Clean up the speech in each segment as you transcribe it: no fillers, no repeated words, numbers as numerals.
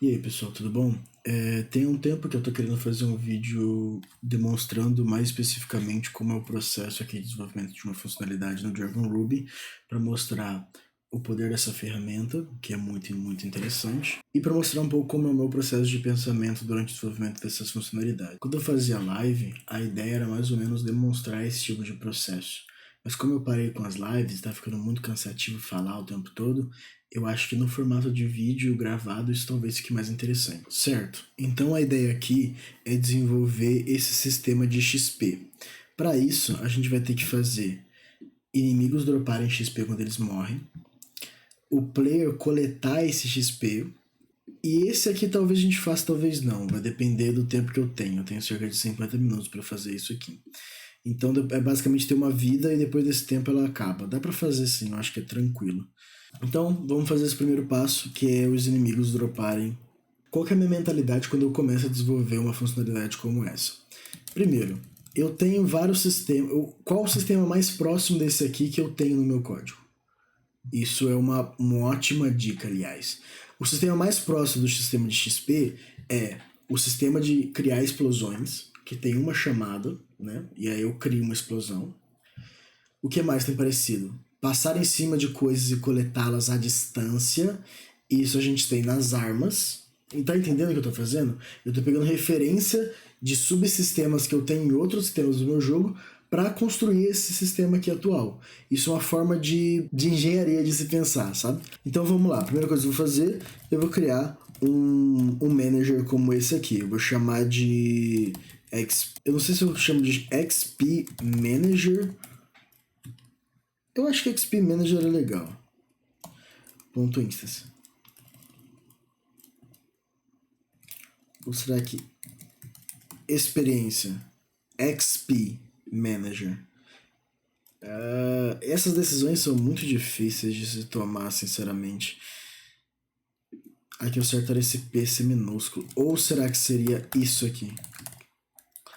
E aí, pessoal, tudo bom? Tem um tempo que eu tô querendo fazer um vídeo demonstrando mais especificamente como é o processo aqui de desenvolvimento de uma funcionalidade no Dragon Ruby, para mostrar o poder dessa ferramenta, que é muito, muito interessante, e para mostrar um pouco como é o meu processo de pensamento durante o desenvolvimento dessas funcionalidades. Quando eu fazia live, a ideia era mais ou menos demonstrar esse tipo de processo. Mas como eu parei com as lives, tá ficando muito cansativo falar o tempo todo, eu acho que no formato de vídeo gravado isso talvez fique mais interessante. Certo, então a ideia aqui é desenvolver esse sistema de XP. Para isso, a gente vai ter que fazer inimigos droparem XP quando eles morrem, o player coletar esse XP, e esse aqui talvez a gente faça, talvez não, vai depender do tempo que eu tenho. Eu tenho cerca de 50 minutos para fazer isso aqui. Então é basicamente ter uma vida e depois desse tempo ela acaba. Dá pra fazer sim, eu acho que é tranquilo. Então vamos fazer esse primeiro passo, que é os inimigos droparem. Qual que é a minha mentalidade quando eu começo a desenvolver uma funcionalidade como essa? Primeiro, eu tenho vários sistemas. Qual o sistema mais próximo desse aqui que eu tenho no meu código? Isso é uma ótima dica, aliás. O sistema mais próximo do sistema de XP é o sistema de criar explosões, que tem uma chamada, né? E aí eu crio uma explosão. O que mais tem parecido? Passar em cima de coisas e coletá-las à distância. Isso a gente tem nas armas. E tá entendendo o que eu tô fazendo? Eu tô pegando referência de subsistemas que eu tenho em outros sistemas do meu jogo para construir esse sistema aqui atual. Isso é uma forma de engenharia de se pensar, sabe? Então vamos lá. A primeira coisa que eu vou fazer, eu vou criar um manager como esse aqui. Eu vou chamar de... Eu não sei se eu chamo de XP Manager. Eu acho que XP Manager é legal. Ponto instance. Ou será que experiência XP Manager? Essas decisões são muito difíceis de se tomar, sinceramente. Aqui eu acertaria esse P ser minúsculo. Ou será que seria isso aqui?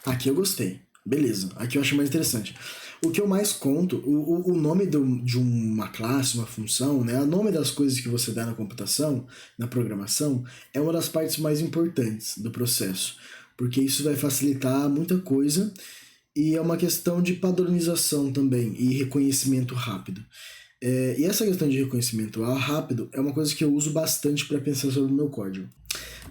Aqui eu gostei. Beleza. Aqui eu acho mais interessante. O que eu mais conto, o nome de uma classe, uma função, né, o nome das coisas que você dá na computação, na programação, é uma das partes mais importantes do processo, porque isso vai facilitar muita coisa e é uma questão de padronização também e reconhecimento rápido. E essa questão de reconhecimento rápido é uma coisa que eu uso bastante para pensar sobre o meu código.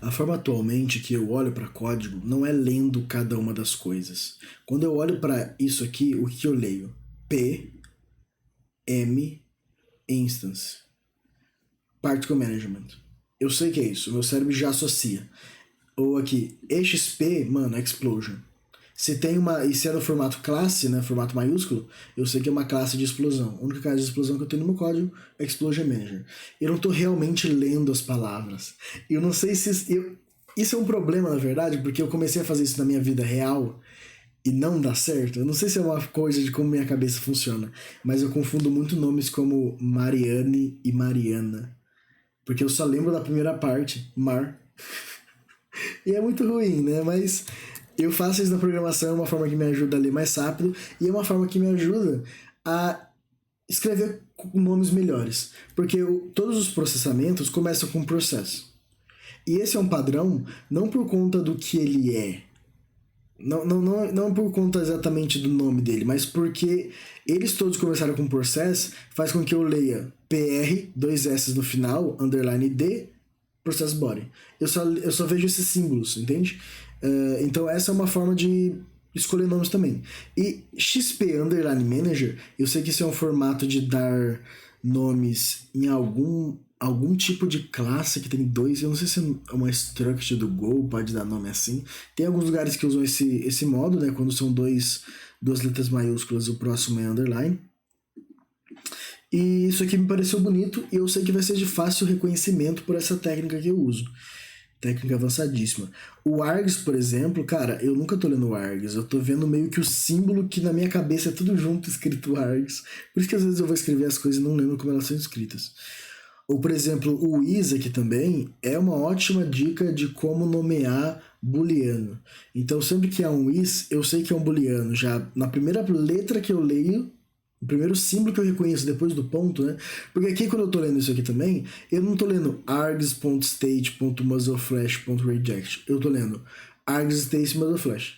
A forma atualmente que eu olho para código não é lendo cada uma das coisas. Quando eu olho para isso aqui, o que eu leio? P, M, instance, particle management. Eu sei que é isso, o meu cérebro já associa. Ou aqui, EXP, mano, explosion. Se tem uma. E se é no formato classe, né? Formato maiúsculo, eu sei que é uma classe de explosão. A única classe de explosão que eu tenho no meu código é Explosion Manager. Eu não tô realmente lendo as palavras. Eu não sei se. Isso é um problema, na verdade, porque eu comecei a fazer isso na minha vida real e não dá certo. Eu não sei se é uma coisa de como minha cabeça funciona, mas eu confundo muito nomes como Mariane e Mariana. Porque eu só lembro da primeira parte, Mar. E é muito ruim, né? Mas eu faço isso na programação, é uma forma que me ajuda a ler mais rápido e é uma forma que me ajuda a escrever nomes melhores. Porque todos os processamentos começam com um processo. E esse é um padrão não por conta do que ele é. Não por conta exatamente do nome dele, mas porque eles todos começaram com process, faz com que eu leia PR, dois S no final, underline D, process body. Eu só vejo esses símbolos, entende? Então essa é uma forma de escolher nomes também. E XP Underline Manager, eu sei que isso é um formato de dar nomes em algum tipo de classe que tem dois, eu não sei se é uma structure do Go, pode dar nome assim. Tem alguns lugares que usam esse modo, né, quando são duas letras maiúsculas, o próximo é underline. E isso aqui me pareceu bonito e eu sei que vai ser de fácil reconhecimento por essa técnica que eu uso. Técnica avançadíssima. O args, por exemplo, cara, eu nunca tô lendo o args, eu tô vendo meio que o símbolo que na minha cabeça é tudo junto escrito args. Por isso que às vezes eu vou escrever as coisas e não lembro como elas são escritas. Ou, por exemplo, o is aqui também é uma ótima dica de como nomear booleano. Então, sempre que há um is, eu sei que é um booleano. Já na primeira letra que eu leio, O primeiro símbolo que eu reconheço depois do ponto, né? Porque aqui, quando eu tô lendo isso aqui também, eu não tô lendo args.state.muzzleflash.reject. Eu tô lendo args.state.muzzleflash.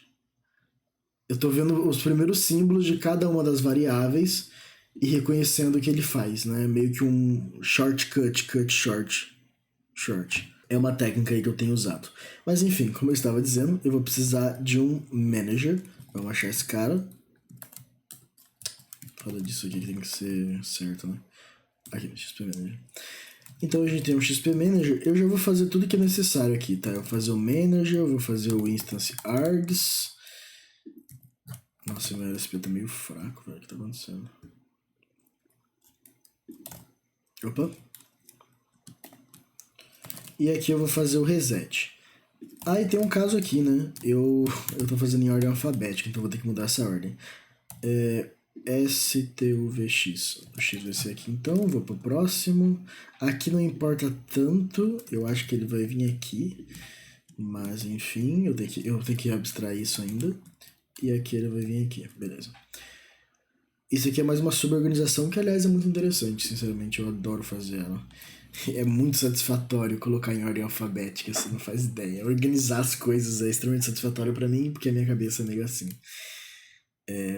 Eu tô vendo os primeiros símbolos de cada uma das variáveis e reconhecendo o que ele faz, né? Meio que um shortcut, cut short. É uma técnica aí que eu tenho usado. Mas enfim, como eu estava dizendo, eu vou precisar de um manager. Vamos achar esse cara. Fala disso aqui que tem que ser certo, né? Aqui, XP Manager. Então a gente tem um XP Manager. Eu já vou fazer tudo que é necessário aqui, tá? Eu vou fazer o Manager, eu vou fazer o Instance Args. Nossa, meu LSP tá meio fraco, velho. O que tá acontecendo? Opa. E aqui eu vou fazer o reset. Aí tem um caso aqui, né? Eu tô fazendo em ordem alfabética, então vou ter que mudar essa ordem. STUVX. O X vai ser aqui então, vou pro próximo. Aqui não importa tanto, eu acho que ele vai vir aqui. Mas enfim, eu tenho que abstrair isso ainda. E aqui ele vai vir aqui, beleza. Isso aqui é mais uma suborganização que, aliás, é muito interessante, sinceramente, eu adoro fazer ela. É muito satisfatório colocar em ordem alfabética, você não faz ideia. Organizar as coisas é extremamente satisfatório pra mim, porque a minha cabeça é meio assim.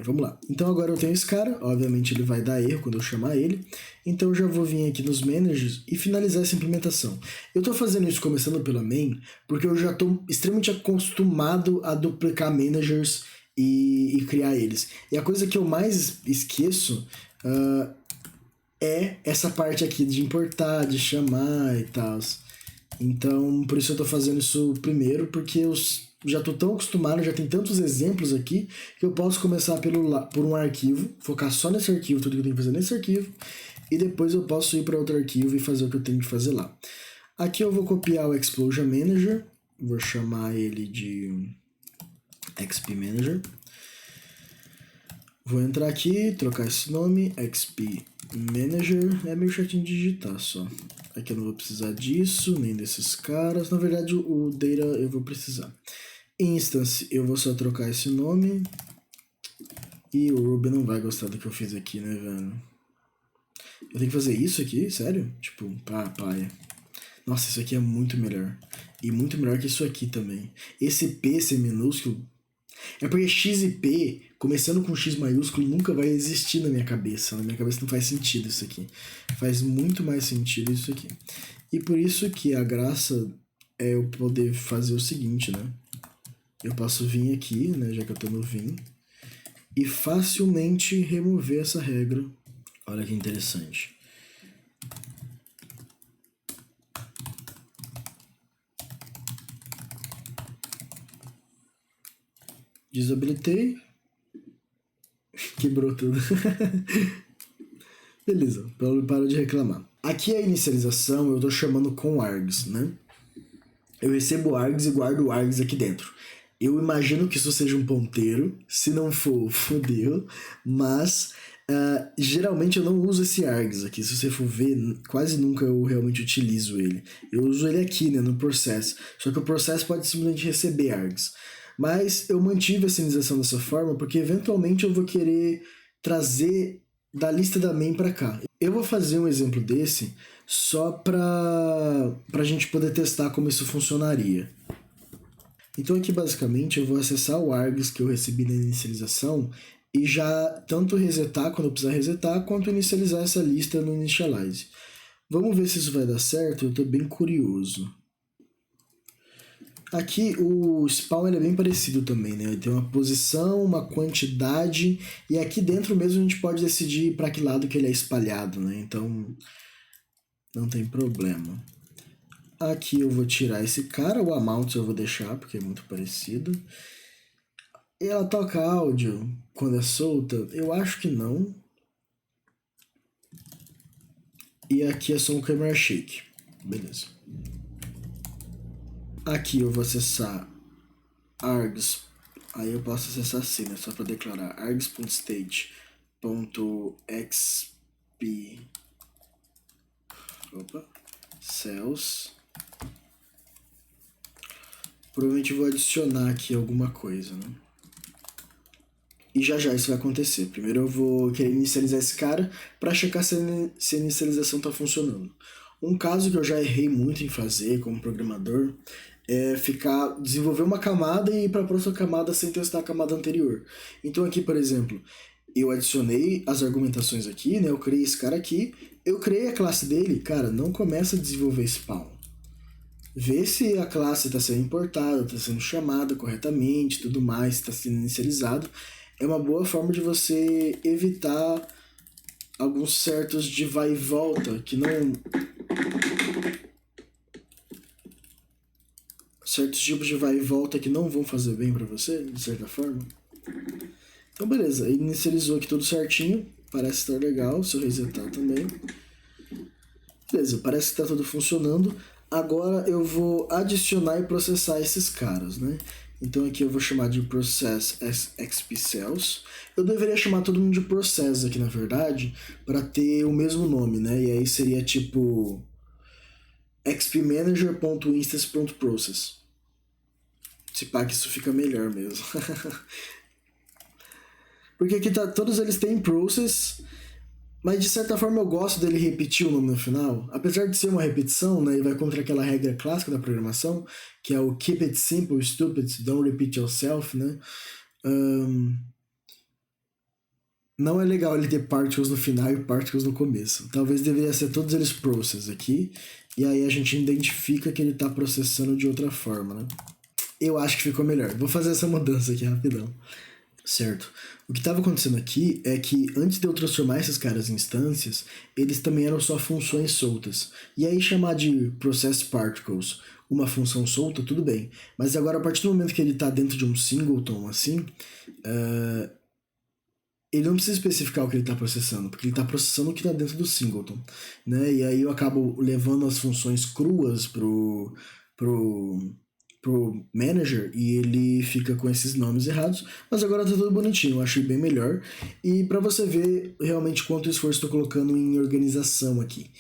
Vamos lá. Então agora eu tenho esse cara, obviamente ele vai dar erro quando eu chamar ele. Então eu já vou vir aqui nos managers e finalizar essa implementação. Eu estou fazendo isso começando pela main, porque eu já estou extremamente acostumado a duplicar managers e criar eles. E a coisa que eu mais esqueço é essa parte aqui de importar, de chamar e tal. Então, por isso eu tô fazendo isso primeiro, porque eu já tô tão acostumado, já tem tantos exemplos aqui, que eu posso começar por um arquivo, focar só nesse arquivo, tudo que eu tenho que fazer nesse arquivo, e depois eu posso ir para outro arquivo e fazer o que eu tenho que fazer lá. Aqui eu vou copiar o Explosion Manager, vou chamar ele de XP Manager. Vou entrar aqui, trocar esse nome, XP Manager, é meio chatinho de digitar só. Aqui eu não vou precisar disso, nem desses caras. Na verdade, o data eu vou precisar. Instance, eu vou só trocar esse nome. E o Ruby não vai gostar do que eu fiz aqui, né, velho? Eu tenho que fazer isso aqui? Sério? Tipo, paia. Nossa, isso aqui é muito melhor. E muito melhor que isso aqui também. Esse P ser minúsculo... É porque X e P, começando com X maiúsculo, nunca vai existir na minha cabeça. Na minha cabeça não faz sentido isso aqui. Faz muito mais sentido isso aqui. E por isso que a graça é eu poder fazer o seguinte, né? Eu posso vir aqui, né, já que eu tô no vim, e facilmente remover essa regra. Olha que interessante. Desabilitei. Quebrou tudo. Beleza, para de reclamar. Aqui a inicialização eu tô chamando com args, né? Eu recebo args e guardo args aqui dentro. Eu imagino que isso seja um ponteiro, se não for, fodeu, mas geralmente eu não uso esse args aqui. Se você for ver, quase nunca eu realmente utilizo ele. Eu uso ele aqui, né, no processo. Só que o processo pode simplesmente receber args. Mas eu mantive a inicialização dessa forma porque eventualmente eu vou querer trazer da lista da main para cá. Eu vou fazer um exemplo desse só para a gente poder testar como isso funcionaria. Então aqui basicamente eu vou acessar o args que eu recebi na inicialização e já tanto resetar quando eu precisar resetar, quanto inicializar essa lista no initialize. Vamos ver se isso vai dar certo, eu estou bem curioso. Aqui o spawn é bem parecido também, né? Ele tem uma posição, uma quantidade, e aqui dentro mesmo a gente pode decidir para que lado que ele é espalhado, né? Então não tem problema. Aqui eu vou tirar esse cara, o amount eu vou deixar porque é muito parecido. E ela toca áudio quando é solta? Eu acho que não. E aqui é só um camera shake. Beleza. Aqui eu vou acessar args. Aí eu posso acessar assim, né? Só para declarar args.state.xp cells. Provavelmente vou adicionar aqui alguma coisa, né? E já já isso vai acontecer. Primeiro eu vou querer inicializar esse cara para checar se a inicialização está funcionando. Um caso que eu já errei muito em fazer como programador é desenvolver uma camada e ir para a próxima camada sem testar a camada anterior. Então aqui, por exemplo, eu adicionei as argumentações aqui, né? Eu criei esse cara aqui, eu criei a classe dele, cara, não começa a desenvolver spawn. Vê se a classe está sendo importada, está sendo chamada corretamente, tudo mais, está sendo inicializado. É uma boa forma de você evitar alguns certos de vai e volta que não. Certos tipos de vai e volta que não vão fazer bem para você, de certa forma. Então, beleza, ele inicializou aqui tudo certinho, parece estar legal. Se eu resetar também. Beleza, parece que está tudo funcionando. Agora eu vou adicionar e processar esses caras, né? Então aqui eu vou chamar de process xpcells. Eu deveria chamar todo mundo de process aqui, na verdade, para ter o mesmo nome, né? E aí seria tipo xpmanager.instance.process. Se pá que isso fica melhor mesmo. Porque aqui todos eles têm process, mas de certa forma eu gosto dele repetir o nome no final. Apesar de ser uma repetição, né, e vai contra aquela regra clássica da programação, que é o keep it simple, stupid, don't repeat yourself, né? Não é legal ele ter particles no final e particles no começo. Talvez deveria ser todos eles process aqui, e aí a gente identifica que ele está processando de outra forma, né? Eu acho que ficou melhor. Vou fazer essa mudança aqui rapidão. Certo. O que estava acontecendo aqui é que antes de eu transformar esses caras em instâncias, eles também eram só funções soltas. E aí chamar de process particles uma função solta, tudo bem. Mas agora, a partir do momento que ele está dentro de um singleton, assim, ele não precisa especificar o que ele está processando, porque ele está processando o que está dentro do singleton, né? E aí eu acabo levando as funções cruas pro manager e ele fica com esses nomes errados, mas agora tá tudo bonitinho, eu achei bem melhor. E para você ver realmente quanto esforço estou colocando em organização aqui.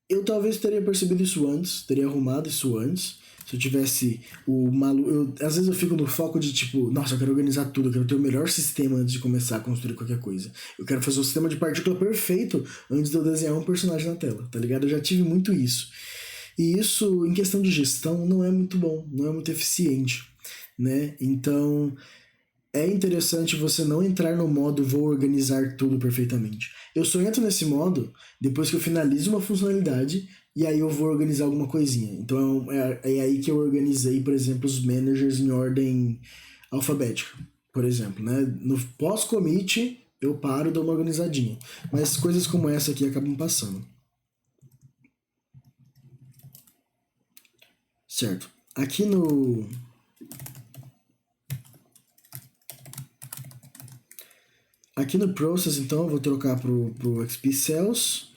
Eu talvez teria percebido isso antes, teria arrumado isso antes. Se eu tivesse o maluco. Às vezes eu fico no foco de tipo, nossa, eu quero organizar tudo, eu quero ter o melhor sistema antes de começar a construir qualquer coisa. Eu quero fazer o sistema de partícula perfeito antes de eu desenhar um personagem na tela, tá ligado? Eu já tive muito isso. E isso, em questão de gestão, não é muito bom, não é muito eficiente, né? Então, é interessante você não entrar no modo vou organizar tudo perfeitamente. Eu só entro nesse modo depois que eu finalizo uma funcionalidade e aí eu vou organizar alguma coisinha. Então, é aí que eu organizei, por exemplo, os managers em ordem alfabética, por exemplo, né? No pós-commit, eu paro e dou uma organizadinha. Mas coisas como essa aqui acabam passando. Certo. Aqui no Process, então, eu vou trocar pro xpcells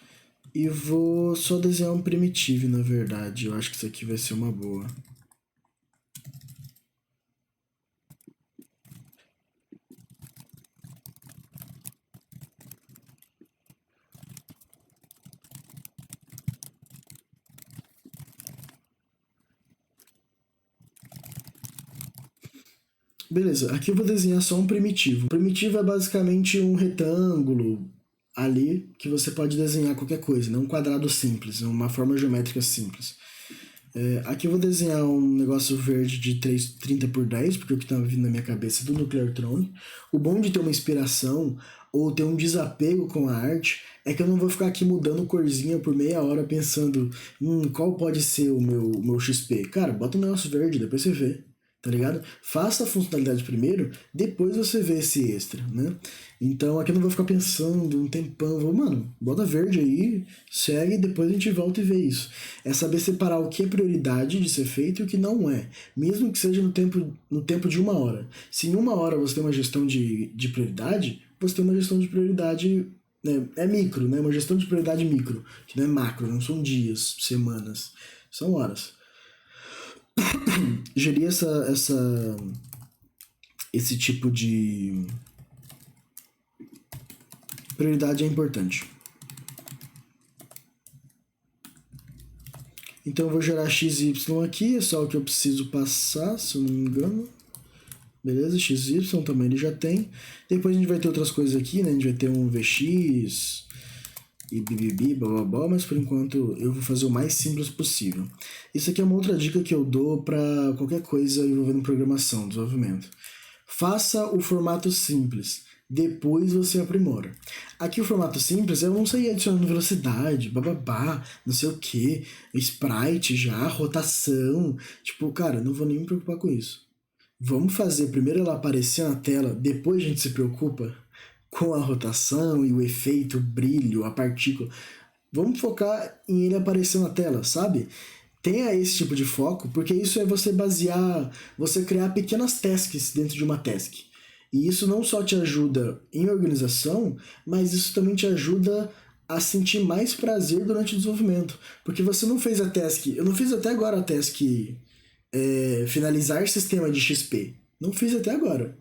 e vou só desenhar um primitivo, na verdade. Eu acho que isso aqui vai ser uma boa. Beleza, aqui eu vou desenhar só um primitivo. O primitivo é basicamente um retângulo ali que você pode desenhar qualquer coisa, não um quadrado simples, uma forma geométrica simples. Aqui eu vou desenhar um negócio verde de 30 por 10, porque é o que está vindo na minha cabeça do Nucleartron. O bom de ter uma inspiração ou ter um desapego com a arte é que eu não vou ficar aqui mudando corzinha por meia hora pensando qual pode ser o meu XP. Cara, bota um negócio verde, depois você vê. Tá ligado? Faça a funcionalidade primeiro, depois você vê esse extra, né? Então aqui eu não vou ficar pensando um tempão, mano, bota verde aí, segue, depois a gente volta e vê isso. É saber separar o que é prioridade de ser feito e o que não é, mesmo que seja no tempo de uma hora. Se em uma hora você tem uma gestão de prioridade, você tem uma gestão de prioridade, né? É micro, né? Uma gestão de prioridade micro, que não é macro, não são dias, semanas, são horas. Gerir esse tipo de prioridade é importante. Então eu vou gerar XY aqui, é só o que eu preciso passar, se eu não me engano. Beleza? XY também ele já tem. Depois a gente vai ter outras coisas aqui, né? A gente vai ter um VX e bibibi, blá, mas por enquanto eu vou fazer o mais simples possível. Isso aqui é uma outra dica que eu dou para qualquer coisa envolvendo programação, desenvolvimento. Faça o formato simples, depois você aprimora. Aqui o formato simples eu não sei adicionando velocidade, bababá, não sei o que, sprite já, rotação. Tipo, cara, não vou nem me preocupar com isso. Vamos fazer primeiro ela aparecer na tela, depois a gente se preocupa com a rotação e o efeito, o brilho, a partícula. Vamos focar em ele aparecer na tela, sabe? Tenha esse tipo de foco, porque isso é você basear, você criar pequenas tasks dentro de uma task. E isso não só te ajuda em organização, mas isso também te ajuda a sentir mais prazer durante o desenvolvimento. Porque você não fez a task, eu não fiz até agora a task finalizar sistema de XP. Não fiz até agora.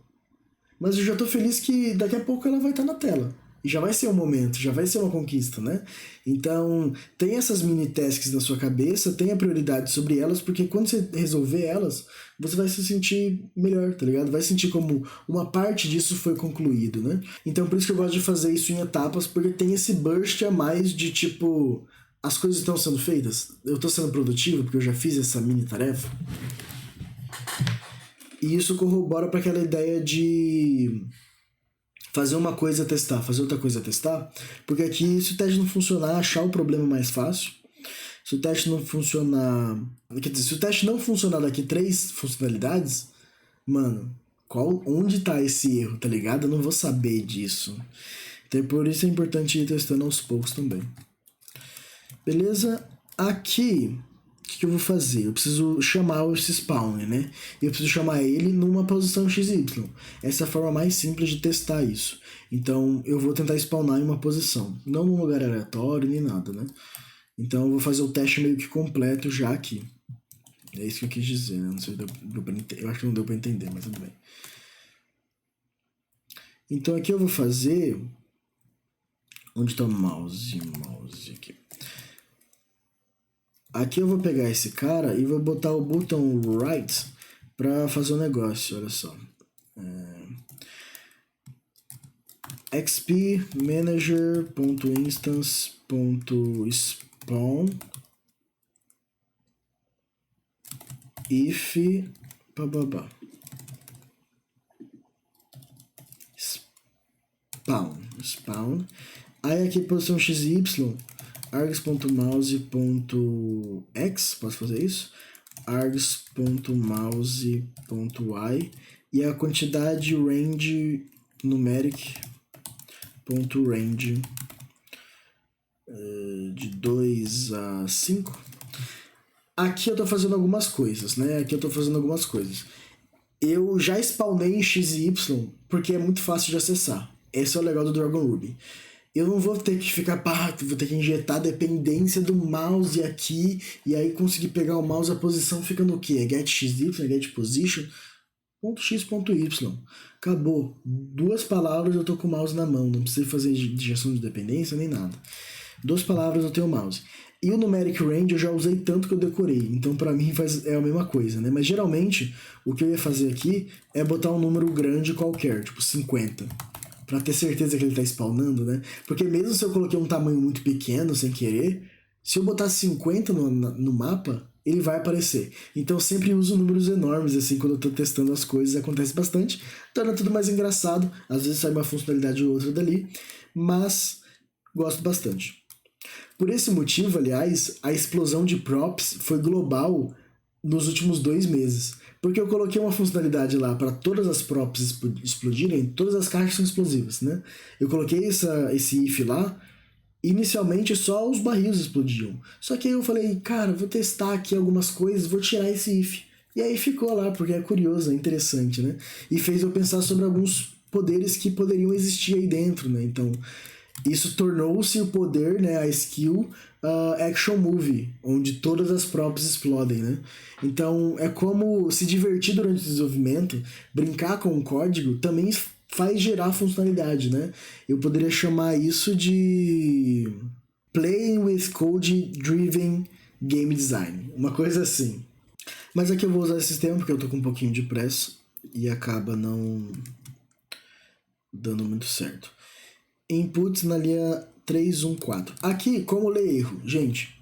Mas eu já tô feliz que daqui a pouco ela vai estar na tela. E já vai ser um momento, já vai ser uma conquista, né? Então, tem essas mini tasks na sua cabeça, tenha prioridade sobre elas, porque quando você resolver elas, você vai se sentir melhor, tá ligado? Vai sentir como uma parte disso foi concluído, né? Então, por isso que eu gosto de fazer isso em etapas, porque tem esse burst a mais de tipo, as coisas estão sendo feitas, eu tô sendo produtivo porque eu já fiz essa mini tarefa. E isso corrobora para aquela ideia de fazer uma coisa testar, fazer outra coisa testar, porque aqui se o teste não funcionar, achar o problema é mais fácil. Se o teste não funcionar, quer dizer, se o teste não funcionar daqui 3 funcionalidades, mano, onde tá esse erro, tá ligado? Eu não vou saber disso. Então por isso é importante ir testando aos poucos também. Beleza? Aqui, o que eu vou fazer? Eu preciso chamar esse spawn, né? Eu preciso chamar ele numa posição XY. Essa é a forma mais simples de testar isso. Então, eu vou tentar spawnar em uma posição. Não num lugar aleatório, nem nada, né? Então, eu vou fazer o teste meio que completo já aqui. É isso que eu quis dizer, né? Não sei se deu pra entender. Eu acho que não deu pra entender, mas tudo bem. Então, aqui eu vou fazer... Onde tá o mouse? Mouse aqui. Aqui eu vou pegar esse cara e vou botar o botão right para fazer um negócio, olha só. xp manager.instance.spawn if bababá. Spawn. Aí aqui posição xy args.mouse.x, posso fazer isso? args.mouse.y e a quantidade range numeric.range de 2 a 5. Aqui eu tô fazendo algumas coisas, né? Eu já spawnei em XY porque é muito fácil de acessar. Esse é o legal do Dragon Ruby. Eu não vou ter que ficar, vou ter que injetar dependência do mouse aqui, e aí conseguir pegar o mouse, a posição fica no quê? É get xy, é get position, .x.y. Acabou. 2 palavras eu tô com o mouse na mão, não preciso fazer injeção de dependência nem nada. 2 palavras eu tenho o mouse. E o numeric range eu já usei tanto que eu decorei, então pra mim é a mesma coisa, né? Mas geralmente o que eu ia fazer aqui é botar um número grande qualquer, tipo 50. Pra ter certeza que ele tá spawnando, né? Porque mesmo se eu coloquei um tamanho muito pequeno, sem querer, se eu botar 50 no mapa, ele vai aparecer. Então eu sempre uso números enormes, assim, quando eu tô testando as coisas, acontece bastante. Torna tudo mais engraçado, às vezes sai uma funcionalidade ou outra dali, mas gosto bastante. Por esse motivo, aliás, a explosão de props foi global nos últimos 2 meses. Porque eu coloquei uma funcionalidade lá para todas as props explodirem, todas as caixas são explosivas, né? Eu coloquei esse if lá, inicialmente só os barris explodiam. Só que aí eu falei, cara, vou testar aqui algumas coisas, vou tirar esse if. E aí ficou lá, porque é curioso, é interessante, né? E fez eu pensar sobre alguns poderes que poderiam existir aí dentro, né? Então, isso tornou-se o poder, né, a skill Action Movie, onde todas as props explodem, né? Então é como se divertir durante o desenvolvimento, brincar com o código também faz gerar funcionalidade, né? Eu poderia chamar isso de Playing with Code Driven Game Design, uma coisa assim. Mas aqui eu vou usar esse sistema porque eu tô com um pouquinho de pressa. e acaba não dando muito certo. Inputs na linha 314. Aqui, como ler erro? Gente,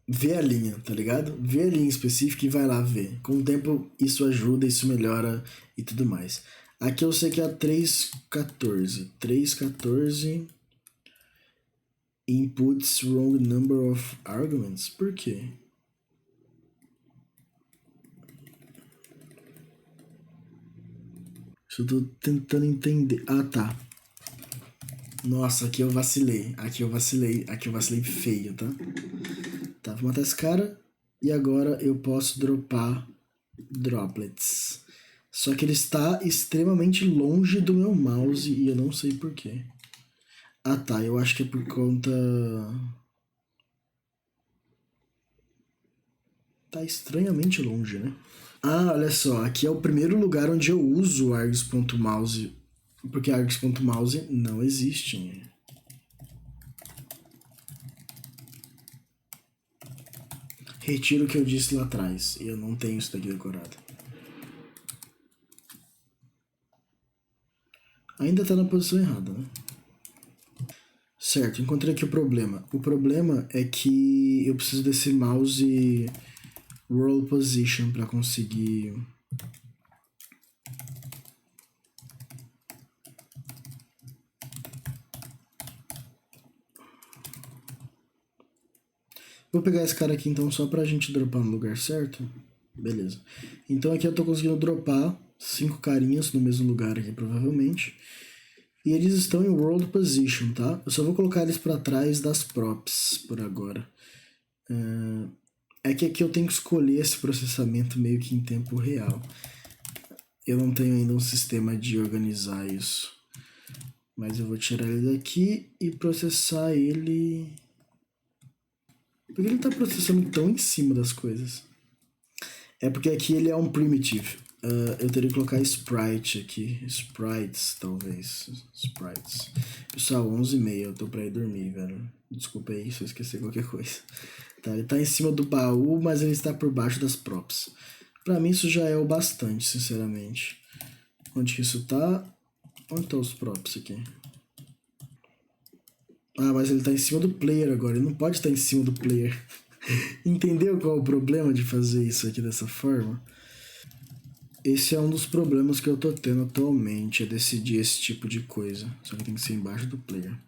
vê a linha, tá ligado? Vê a linha específica e vai lá ver. Com o tempo, isso ajuda, isso melhora e tudo mais. Aqui eu sei que é a 314. 314... Inputs wrong number of arguments. Por quê? Eu tô tentando entender. Ah, tá. Nossa, aqui eu vacilei. Aqui eu vacilei feio, tá? Tá, vou matar esse cara. E agora eu posso dropar droplets. Só que ele está extremamente longe do meu mouse e eu não sei porquê. Ah, tá. Eu acho que é por conta... Tá estranhamente longe, né? Ah, olha só. Aqui é o primeiro lugar onde eu uso o args.mouse. Porque args.mouse não existe. Retiro o que eu disse lá atrás. Eu não tenho isso daqui decorado. Ainda tá na posição errada, né? Certo, encontrei aqui o problema. O problema é que eu preciso desse mouse roll position para conseguir... Vou pegar esse cara aqui então só pra gente dropar no lugar certo. Beleza. Então aqui eu tô conseguindo dropar 5 carinhas no mesmo lugar aqui, provavelmente. E eles estão em world position, tá? Eu só vou colocar eles pra trás das props por agora. É que aqui eu tenho que escolher esse processamento meio que em tempo real. Eu não tenho ainda um sistema de organizar isso. Mas eu vou tirar ele daqui e processar ele... Por que ele tá processando tão em cima das coisas? É porque aqui ele é um primitive. Eu teria que colocar sprite aqui. Sprites, talvez. Sprites. Pessoal, 11h30, eu tô pra ir dormir, velho. Desculpa aí se eu esquecer qualquer coisa. Tá, ele tá em cima do baú, mas ele está por baixo das props. Pra mim isso já é o bastante, sinceramente. Onde que isso tá? Onde estão os props aqui? Ah, mas ele tá em cima do player agora. Ele não pode estar em cima do player. Entendeu qual é o problema de fazer isso aqui dessa forma? Esse é um dos problemas que eu tô tendo atualmente, é decidir esse tipo de coisa. Só que tem que ser embaixo do player.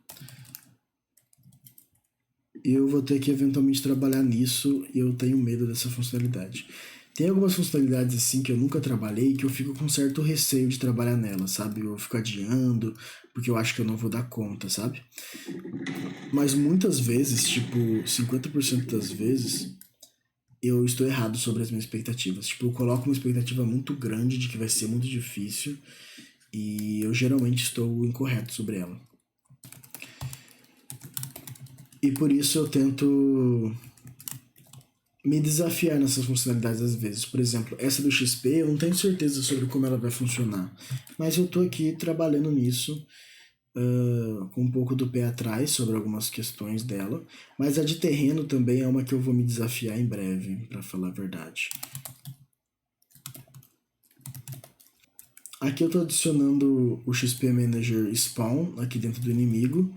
E eu vou ter que eventualmente trabalhar nisso e eu tenho medo dessa funcionalidade. Tem algumas funcionalidades assim que eu nunca trabalhei que eu fico com certo receio de trabalhar nelas, sabe? Eu fico adiando porque eu acho que eu não vou dar conta, sabe? Mas muitas vezes, tipo 50% das vezes, eu estou errado sobre as minhas expectativas. Tipo, eu coloco uma expectativa muito grande de que vai ser muito difícil e eu geralmente estou incorreto sobre ela. E por isso eu tento me desafiar nessas funcionalidades às vezes. Por exemplo, essa do XP eu não tenho certeza sobre como ela vai funcionar, mas eu tô aqui trabalhando nisso, com um pouco do pé atrás sobre algumas questões dela, mas a de terreno também é uma que eu vou me desafiar em breve, para falar a verdade. Aqui eu tô adicionando o XP Manager Spawn aqui dentro do inimigo,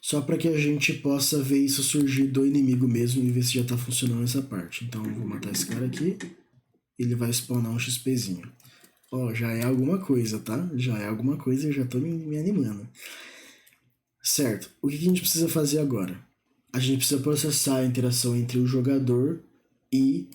só para que a gente possa ver isso surgir do inimigo mesmo e ver se já tá funcionando essa parte. Então eu vou matar esse cara aqui, ele vai spawnar um XPzinho. Ó, já é alguma coisa, tá? Já é alguma coisa e eu já tô me animando. Certo, o que a gente precisa fazer agora? A gente precisa processar a interação entre o jogador e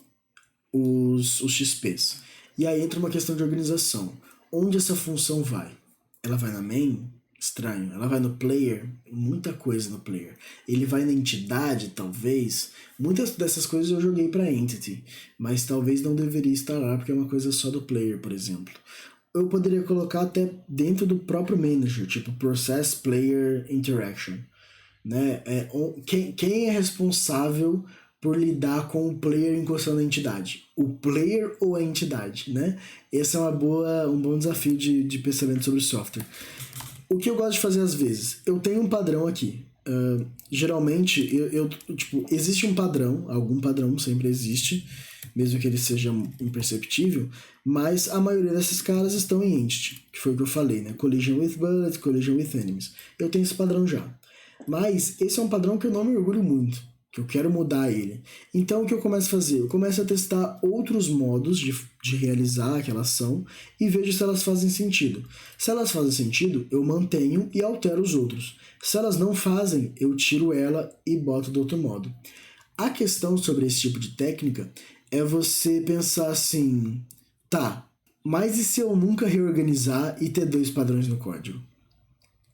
os XPs. E aí entra uma questão de organização. Onde essa função vai? Ela vai na main? Estranho. Ela vai no player? Muita coisa no player. Ele vai na entidade, talvez? Muitas dessas coisas eu joguei para entity, mas talvez não deveria estar lá porque é uma coisa só do player, por exemplo. Eu poderia colocar até dentro do próprio manager, tipo Process Player Interaction. Né? Quem é responsável por lidar com o player encostando na entidade? O player ou a entidade, né? Esse é um bom desafio de pensamento sobre o software. O que eu gosto de fazer às vezes? Eu tenho um padrão aqui. Geralmente, tipo, existe um padrão, algum padrão sempre existe, mesmo que ele seja imperceptível, mas a maioria desses caras estão em Entity, que foi o que eu falei, né? Collision with bullets, collision with enemies. Eu tenho esse padrão já. Mas esse é um padrão que eu não me orgulho muito, que eu quero mudar ele. Então o que eu começo a fazer? Eu começo a testar outros modos de realizar aquela ação e vejo se elas fazem sentido. Se elas fazem sentido, eu mantenho e altero os outros. Se elas não fazem, eu tiro ela e boto do outro modo. A questão sobre esse tipo de técnica é você pensar assim, tá, mas e se eu nunca reorganizar e ter 2 padrões no código?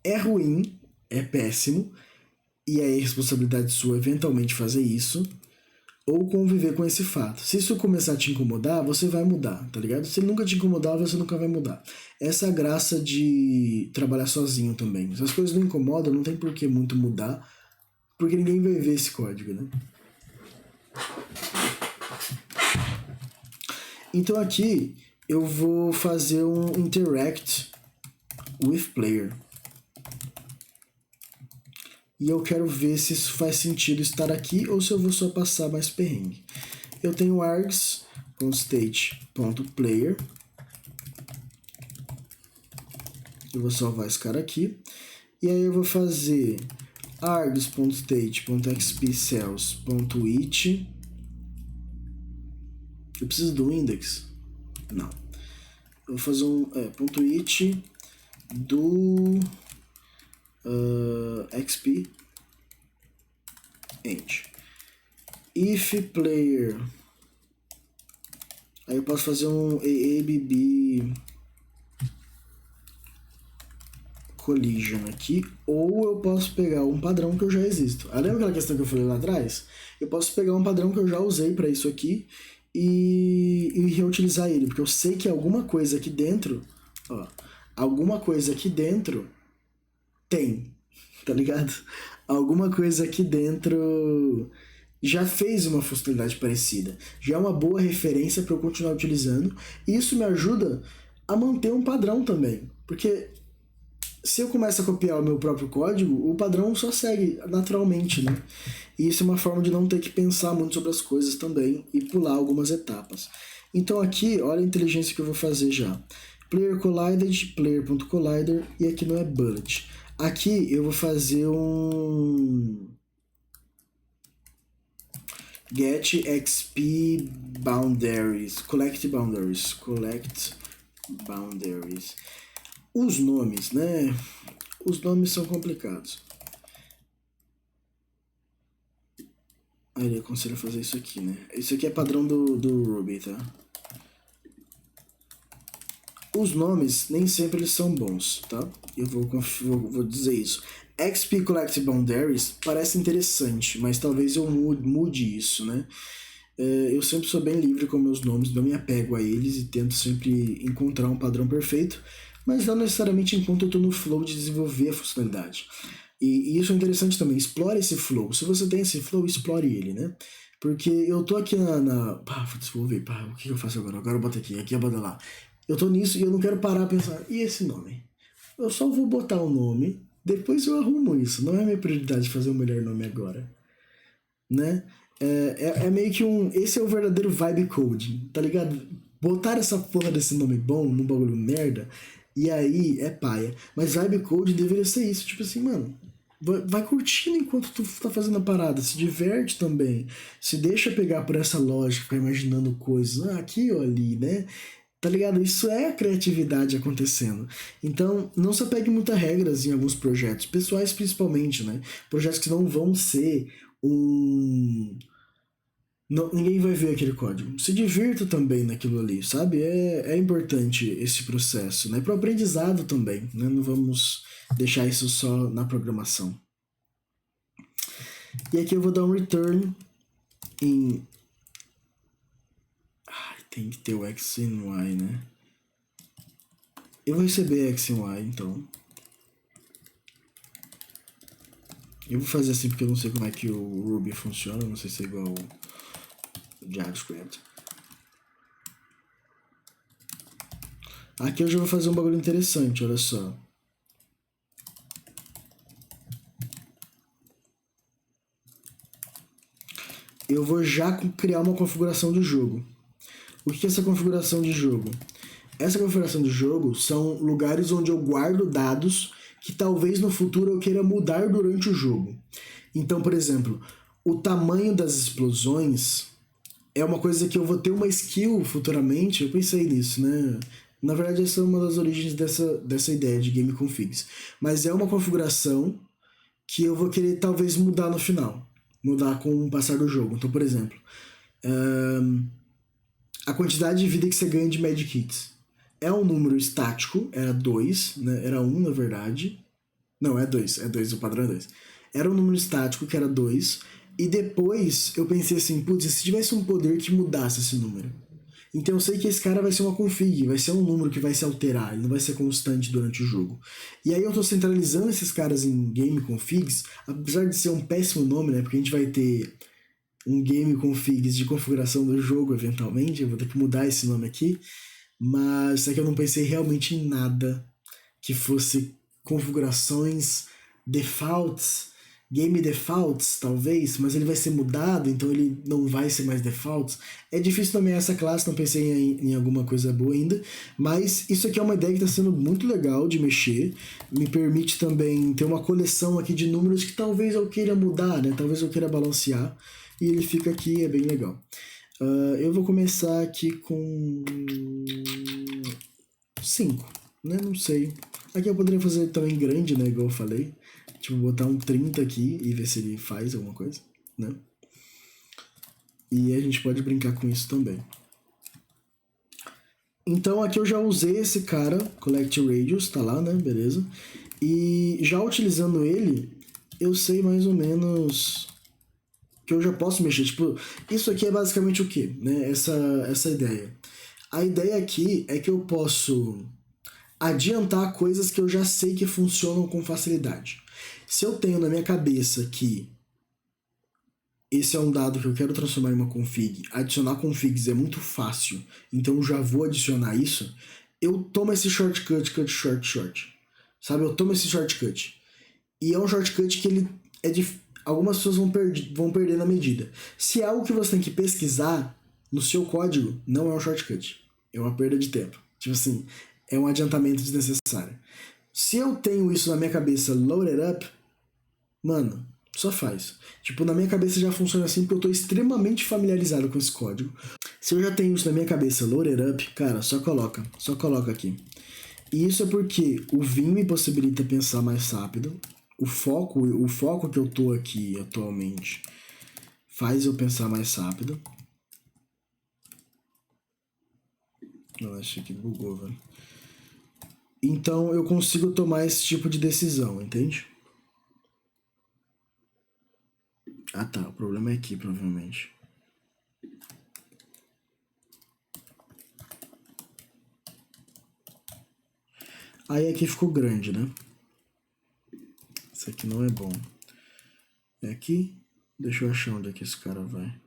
É ruim, é péssimo, e aí é responsabilidade sua eventualmente fazer isso, ou conviver com esse fato. Se isso começar a te incomodar, você vai mudar, tá ligado? Se nunca te incomodar, você nunca vai mudar. Essa é a graça de trabalhar sozinho também. Se as coisas não incomodam, não tem por que muito mudar, porque ninguém vai ver esse código, né? Então aqui eu vou fazer um interact with player. E eu quero ver se isso faz sentido estar aqui ou se eu vou só passar mais perrengue. Eu tenho args.state.player. Eu vou salvar esse cara aqui. E aí eu vou fazer args.state.xpcells.it. Eu preciso do index? Não. Eu vou fazer um .it do xp end. If player. Aí eu posso fazer um AABB collision aqui, ou eu posso pegar um padrão que eu já existo. Lembra aquela questão que eu falei lá atrás? Eu posso pegar um padrão que eu já usei para isso aqui e reutilizar ele, porque eu sei que alguma coisa aqui dentro, ó, alguma coisa aqui dentro tem, tá ligado? Alguma coisa aqui dentro já fez uma funcionalidade parecida, já é uma boa referência para eu continuar utilizando, e isso me ajuda a manter um padrão também, porque se eu começo a copiar o meu próprio código, o padrão só segue naturalmente, né? E isso é uma forma de não ter que pensar muito sobre as coisas também e pular algumas etapas. Então aqui, olha a inteligência que eu vou fazer já. Player collided, player.collider, e aqui não é bullet. Aqui eu vou fazer um get xp boundaries, collect boundaries. Os nomes, né? Os nomes são complicados. Aí ele aconselha fazer isso aqui, né? Isso aqui é padrão do Ruby, tá? Os nomes nem sempre eles são bons, tá? Eu vou dizer isso. XP Collect Boundaries parece interessante, mas talvez eu mude isso, né? Eu sempre sou bem livre com meus nomes, não me apego a eles e tento sempre encontrar um padrão perfeito, mas não necessariamente enquanto eu estou no flow de desenvolver a funcionalidade. E isso é interessante também, explore esse flow. Se você tem esse flow, explore ele, né? Porque eu tô aqui vou ver, o que eu faço agora? Agora eu boto aqui é bota lá. Eu tô nisso e eu não quero parar a pensar, e esse nome? Eu só vou botar o nome, depois eu arrumo isso. Não é minha prioridade fazer o melhor nome agora, né? É meio que esse é o verdadeiro vibe coding, tá ligado? Botar essa porra desse nome bom num bagulho merda, e aí é paia. Mas vibe coding deveria ser isso, tipo assim, mano, vai curtindo enquanto tu tá fazendo a parada, se diverte também, se deixa pegar por essa lógica, ficar imaginando coisas, aqui ou ali, né? Tá ligado? Isso é a criatividade acontecendo. Então, não se apegue muito a regras em alguns projetos, pessoais principalmente, né? Projetos que não vão ser ninguém vai ver aquele código. Se divirta também naquilo ali, sabe? É importante esse processo, né? Para o aprendizado também, né? Não vamos deixar isso só na programação. E aqui eu vou dar um return em... tem que ter o X e Y, né? Eu vou receber X e Y, então. Eu vou fazer assim porque eu não sei como é que o Ruby funciona, não sei se é igual ao JavaScript. Aqui eu já vou fazer um bagulho interessante, olha só. eu vou já criar uma configuração de jogo. O que é essa configuração de jogo? Essa configuração de jogo são lugares onde eu guardo dados que talvez no futuro eu queira mudar durante o jogo. Então, por exemplo, o tamanho das explosões é uma coisa que eu vou ter uma skill futuramente. Eu pensei nisso, né? Na verdade, essa é uma das origens dessa ideia de game configs. Mas é uma configuração que eu vou querer talvez mudar no final. Mudar com o passar do jogo. Então, por exemplo, a quantidade de vida que você ganha de Magic Hits é um número estático, era 2, né? Era 1 na verdade. Não, é 2, o padrão é 2. Era um número estático que era 2, e depois eu pensei assim, putz, se tivesse um poder que mudasse esse número? Então eu sei que esse cara vai ser uma config, vai ser um número que vai se alterar, ele não vai ser constante durante o jogo. E aí eu tô centralizando esses caras em game configs, apesar de ser um péssimo nome, né? Porque a gente vai ter um game configs de configuração do jogo eventualmente, eu vou ter que mudar esse nome aqui, mas é que eu não pensei realmente em nada que fosse configurações defaults, game defaults talvez, mas ele vai ser mudado, então ele não vai ser mais defaults. É difícil nomear essa classe, não pensei em alguma coisa boa ainda, mas isso aqui é uma ideia que está sendo muito legal de mexer, me permite também ter uma coleção aqui de números que talvez eu queira mudar, né? Talvez eu queira balancear, e ele fica aqui, é bem legal. Eu vou começar aqui com 5, né? Não sei. Aqui eu poderia fazer também grande, né? Igual eu falei. Tipo, botar um 30 aqui e ver se ele faz alguma coisa, né? E a gente pode brincar com isso também. Então aqui eu já usei esse cara, Collect Radius, tá lá, né? Beleza. E já utilizando ele, eu sei mais ou menos que eu já posso mexer. Tipo, isso aqui é basicamente o quê? Né? Essa ideia. A ideia aqui é que eu posso adiantar coisas que eu já sei que funcionam com facilidade. Se eu tenho na minha cabeça que esse é um dado que eu quero transformar em uma config, adicionar configs é muito fácil, então eu já vou adicionar isso, eu tomo esse shortcut, short. Sabe? Eu tomo esse shortcut. E é um shortcut que ele é de... Algumas pessoas vão perder na medida. Se é algo que você tem que pesquisar no seu código, não é um shortcut. É uma perda de tempo. Tipo assim, é um adiantamento desnecessário. Se eu tenho isso na minha cabeça loaded up, mano, só faz. Tipo, na minha cabeça já funciona assim porque eu tô extremamente familiarizado com esse código. Se eu já tenho isso na minha cabeça loaded up, cara, só coloca aqui. E isso é porque o Vim me possibilita pensar mais rápido. O foco que eu tô aqui atualmente faz eu pensar mais rápido. Eu acho que bugou, velho. Então eu consigo tomar esse tipo de decisão, entende? Ah tá, o problema é aqui, provavelmente. Aí aqui ficou grande, né? Isso aqui não é bom. É aqui? Deixa eu achar onde é que esse cara vai.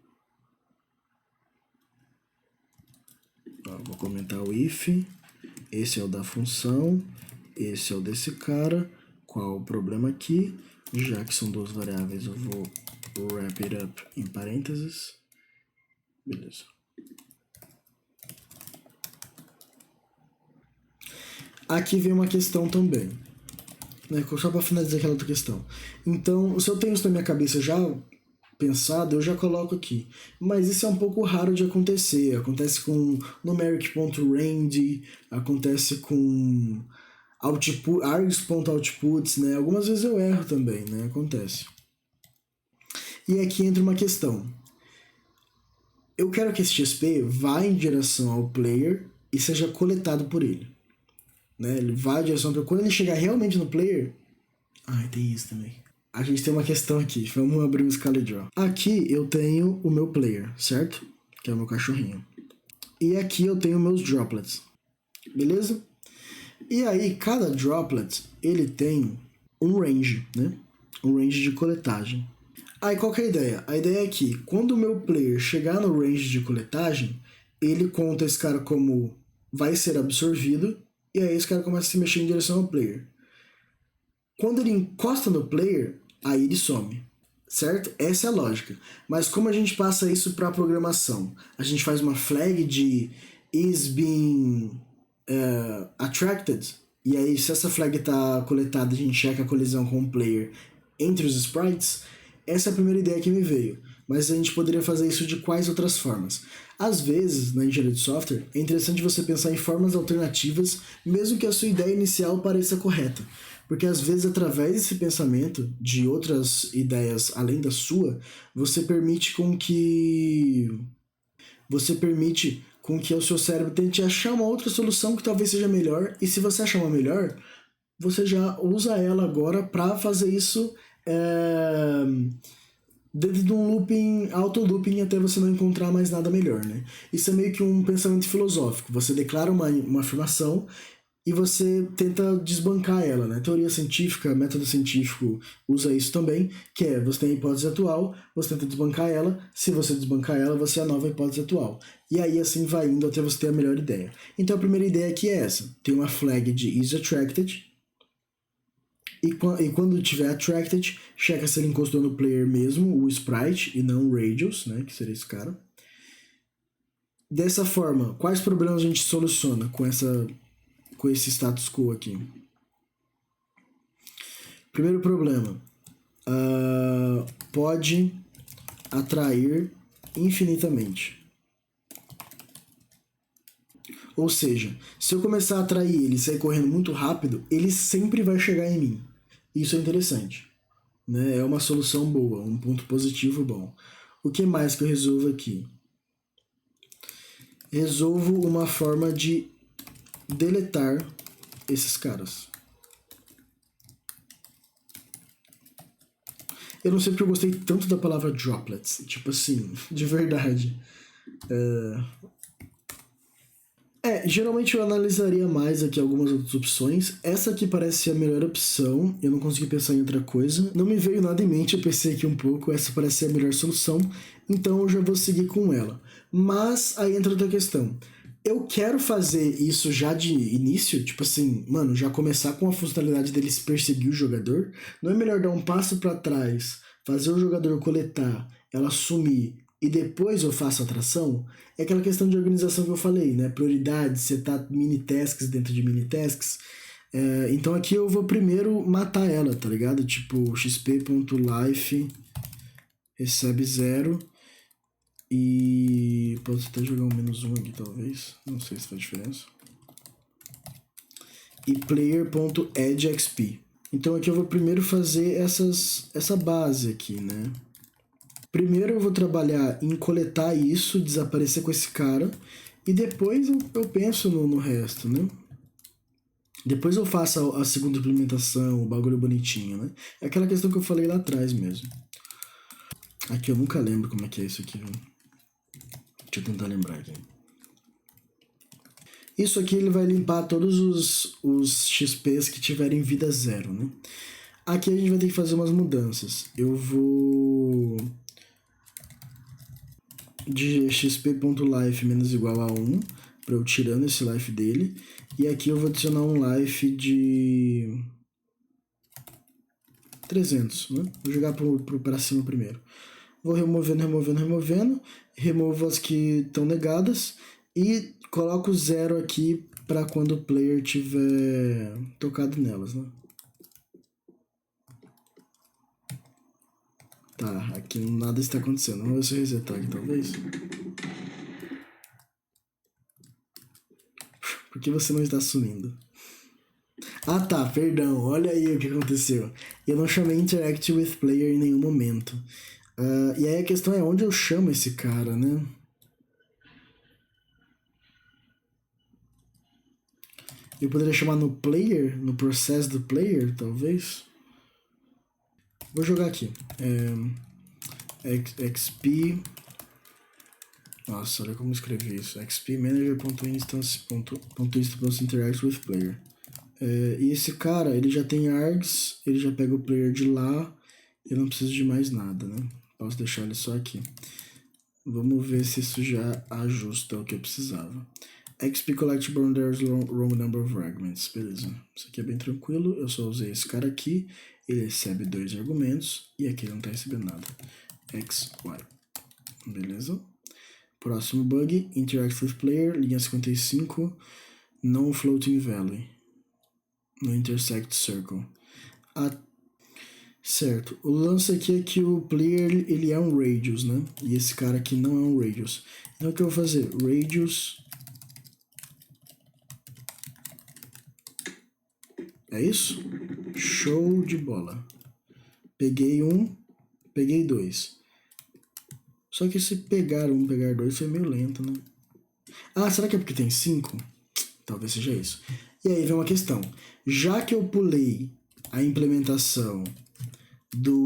Ó, vou comentar o if. Esse é o da função. Esse é o desse cara. Qual o problema aqui? Já que são duas variáveis, eu vou wrap it up em parênteses. Beleza. Aqui vem uma questão também, né? Só para finalizar aquela outra questão. Então, se eu tenho isso na minha cabeça já pensado, eu já coloco aqui. Mas isso é um pouco raro de acontecer. Acontece com numeric.range, acontece com output, args.outputs, né? Algumas vezes eu erro também, né? Acontece. E aqui entra uma questão. Eu quero que esse XP vá em direção ao player e seja coletado por ele. Né? Ele vai em direção ao... Quando ele chegar realmente no player... Ah, tem isso também. A gente tem uma questão aqui. Vamos abrir o Scala Draw. Aqui eu tenho o meu player, certo? Que é o meu cachorrinho. E aqui eu tenho meus droplets. Beleza? E aí, cada droplet, ele tem um range, né? Um range de coletagem. Aí, qual que é a ideia? A ideia é que, quando o meu player chegar no range de coletagem, ele conta esse cara como vai ser absorvido, e aí esse cara começa a se mexer em direção ao player. Quando ele encosta no player, aí ele some. certo? Essa é a lógica. Mas como a gente passa isso para programação? A gente faz uma flag de is being attracted, e aí se essa flag está coletada, a gente checa a colisão com o player entre os sprites. Essa é a primeira ideia que me veio. Mas a gente poderia fazer isso de quais outras formas? Às vezes, na engenharia de software, é interessante você pensar em formas alternativas, mesmo que a sua ideia inicial pareça correta. Porque às vezes, através desse pensamento de outras ideias além da sua, você permite com que o seu cérebro tente achar uma outra solução que talvez seja melhor, e se você achar uma melhor, você já usa ela agora para fazer isso dentro de um looping, auto-looping, até você não encontrar mais nada melhor, né? Isso é meio que um pensamento filosófico. Você declara uma afirmação e você tenta desbancar ela, né? Teoria científica, método científico usa isso também, que é, você tem a hipótese atual, você tenta desbancar ela, se você desbancar ela, você é a nova hipótese atual. E aí assim vai indo até você ter a melhor ideia. Então a primeira ideia aqui é essa, tem uma flag de is attracted, e quando tiver attracted, checa se ele encostou no player mesmo, o sprite, e não o radius, né, que seria esse cara. Dessa forma, quais problemas a gente soluciona com esse status quo aqui? Primeiro problema, pode atrair infinitamente. Ou seja, se eu começar a atrair ele e sair correndo muito rápido, ele sempre vai chegar em mim. Isso é interessante, né? É uma solução boa, um ponto positivo bom. O que mais que eu resolvo aqui? Resolvo uma forma de deletar esses caras. Eu não sei porque eu gostei tanto da palavra droplets. Tipo assim, de verdade. Geralmente eu analisaria mais aqui algumas outras opções. Essa aqui parece ser a melhor opção. Eu não consegui pensar em outra coisa. Não me veio nada em mente, eu pensei aqui um pouco. Essa parece ser a melhor solução. Então eu já vou seguir com ela. Mas aí entra outra questão. Eu quero fazer isso já de início, tipo assim, mano, já começar com a funcionalidade dele se perseguir o jogador. Não é melhor dar um passo para trás, fazer o jogador coletar, ela sumir e depois eu faço a atração? É aquela questão de organização que eu falei, né? Prioridades, setar mini tasks dentro de mini tasks. Então aqui eu vou primeiro matar ela, tá ligado? Tipo, xp.life recebe 0. E posso até jogar um -1 aqui, talvez. Não sei se faz diferença. E player.addXP. Então aqui eu vou primeiro fazer essa base aqui, né? Primeiro eu vou trabalhar em coletar isso, desaparecer com esse cara. E depois eu penso no resto, né? Depois eu faço a segunda implementação, o bagulho bonitinho, né? É aquela questão que eu falei lá atrás mesmo. Aqui eu nunca lembro como é que é isso aqui, viu? Deixa eu tentar lembrar aqui. Isso aqui ele vai limpar todos os XPs que tiverem vida 0, né? Aqui a gente vai ter que fazer umas mudanças. Eu vou de xp.life menos igual a 1, para eu tirando esse life dele. E aqui eu vou adicionar um life de 300, né? Vou jogar para cima primeiro. Vou removendo. Removo as que estão negadas e coloco 0 aqui para quando o player tiver tocado nelas, né? Tá, aqui nada está acontecendo. Vamos ver se eu resetar aqui, talvez. Por que você não está sumindo? Ah tá, perdão, olha aí o que aconteceu. Eu não chamei Interact with Player em nenhum momento. E aí a questão é onde eu chamo esse cara, né? Eu poderia chamar no player, no processo do player, talvez. Vou jogar aqui. XP. Nossa, olha como escrevi isso. XP manager.instance.interact with player. E esse cara, ele já tem args, ele já pega o player de lá. Eu não preciso de mais nada, né? Posso deixar ele só aqui. Vamos ver se isso já ajusta o que eu precisava. XP collect boundaries wrong number of fragments. Beleza. Isso aqui é bem tranquilo. Eu só usei esse cara aqui. ele recebe 2 argumentos, e aqui ele não está recebendo nada. X, Y. Beleza? Próximo bug, Interact with Player, linha 55, Non Floating Valley, no Intersect Circle. Certo, o lance aqui é que o player ele é um radius, né? E esse cara aqui não é um radius. Então o que eu vou fazer? Radius. É isso? Show de bola. Peguei um, peguei 2. Só que esse pegar 1, pegar 2 foi meio lento, né? Ah, será que é porque tem 5? Talvez seja isso. E aí vem uma questão. Já que eu pulei a implementação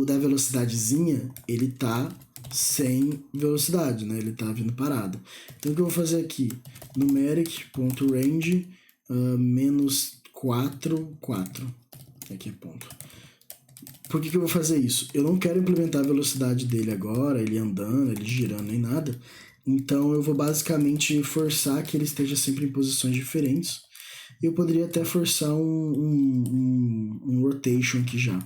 da velocidadezinha, ele tá sem velocidade, né? Ele tá vindo parado. Então o que eu vou fazer aqui? Numeric.range menos 4, 4. Aqui é ponto. Por que eu vou fazer isso? Eu não quero implementar a velocidade dele agora, ele andando, ele girando, nem nada. Então eu vou basicamente forçar que ele esteja sempre em posições diferentes. Eu poderia até forçar um rotation aqui já.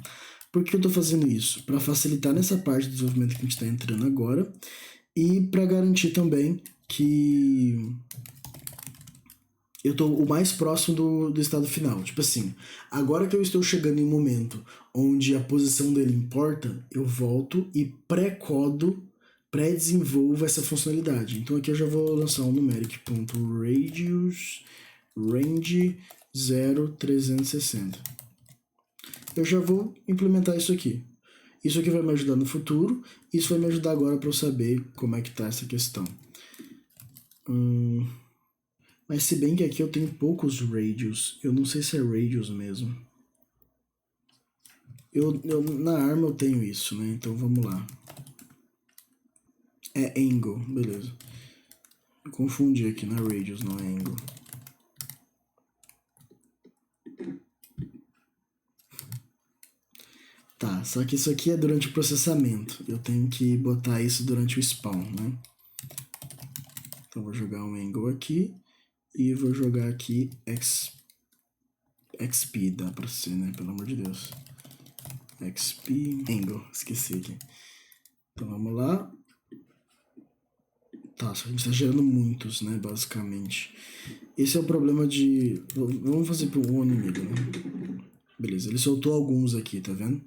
Por que eu estou fazendo isso? Para facilitar nessa parte do desenvolvimento que a gente está entrando agora e para garantir também que eu estou o mais próximo do estado final. Tipo assim, agora que eu estou chegando em um momento onde a posição dele importa, eu volto e pré-codo, pré-desenvolvo essa funcionalidade. Então aqui eu já vou lançar um numeric.radius range 0,360. Eu já vou implementar isso aqui. Isso aqui vai me ajudar no futuro, isso vai me ajudar agora para eu saber como é que tá essa questão. Mas se bem que aqui eu tenho poucos radius, eu não sei se é radius mesmo. Na arma eu tenho isso, né? Então vamos lá. É angle, beleza. Eu confundi aqui, não é radius, não é angle. Tá, só que isso aqui é durante o processamento. Eu tenho que botar isso durante o spawn, né? Então vou jogar um angle aqui e vou jogar aqui XP, dá pra ser, né? Pelo amor de Deus. XP angle, esqueci aqui. Então vamos lá. Tá, só que a gente tá gerando muitos, né? Basicamente. Esse é o problema de... Vamos fazer pro um inimigo, né? Beleza, ele soltou alguns aqui, tá vendo?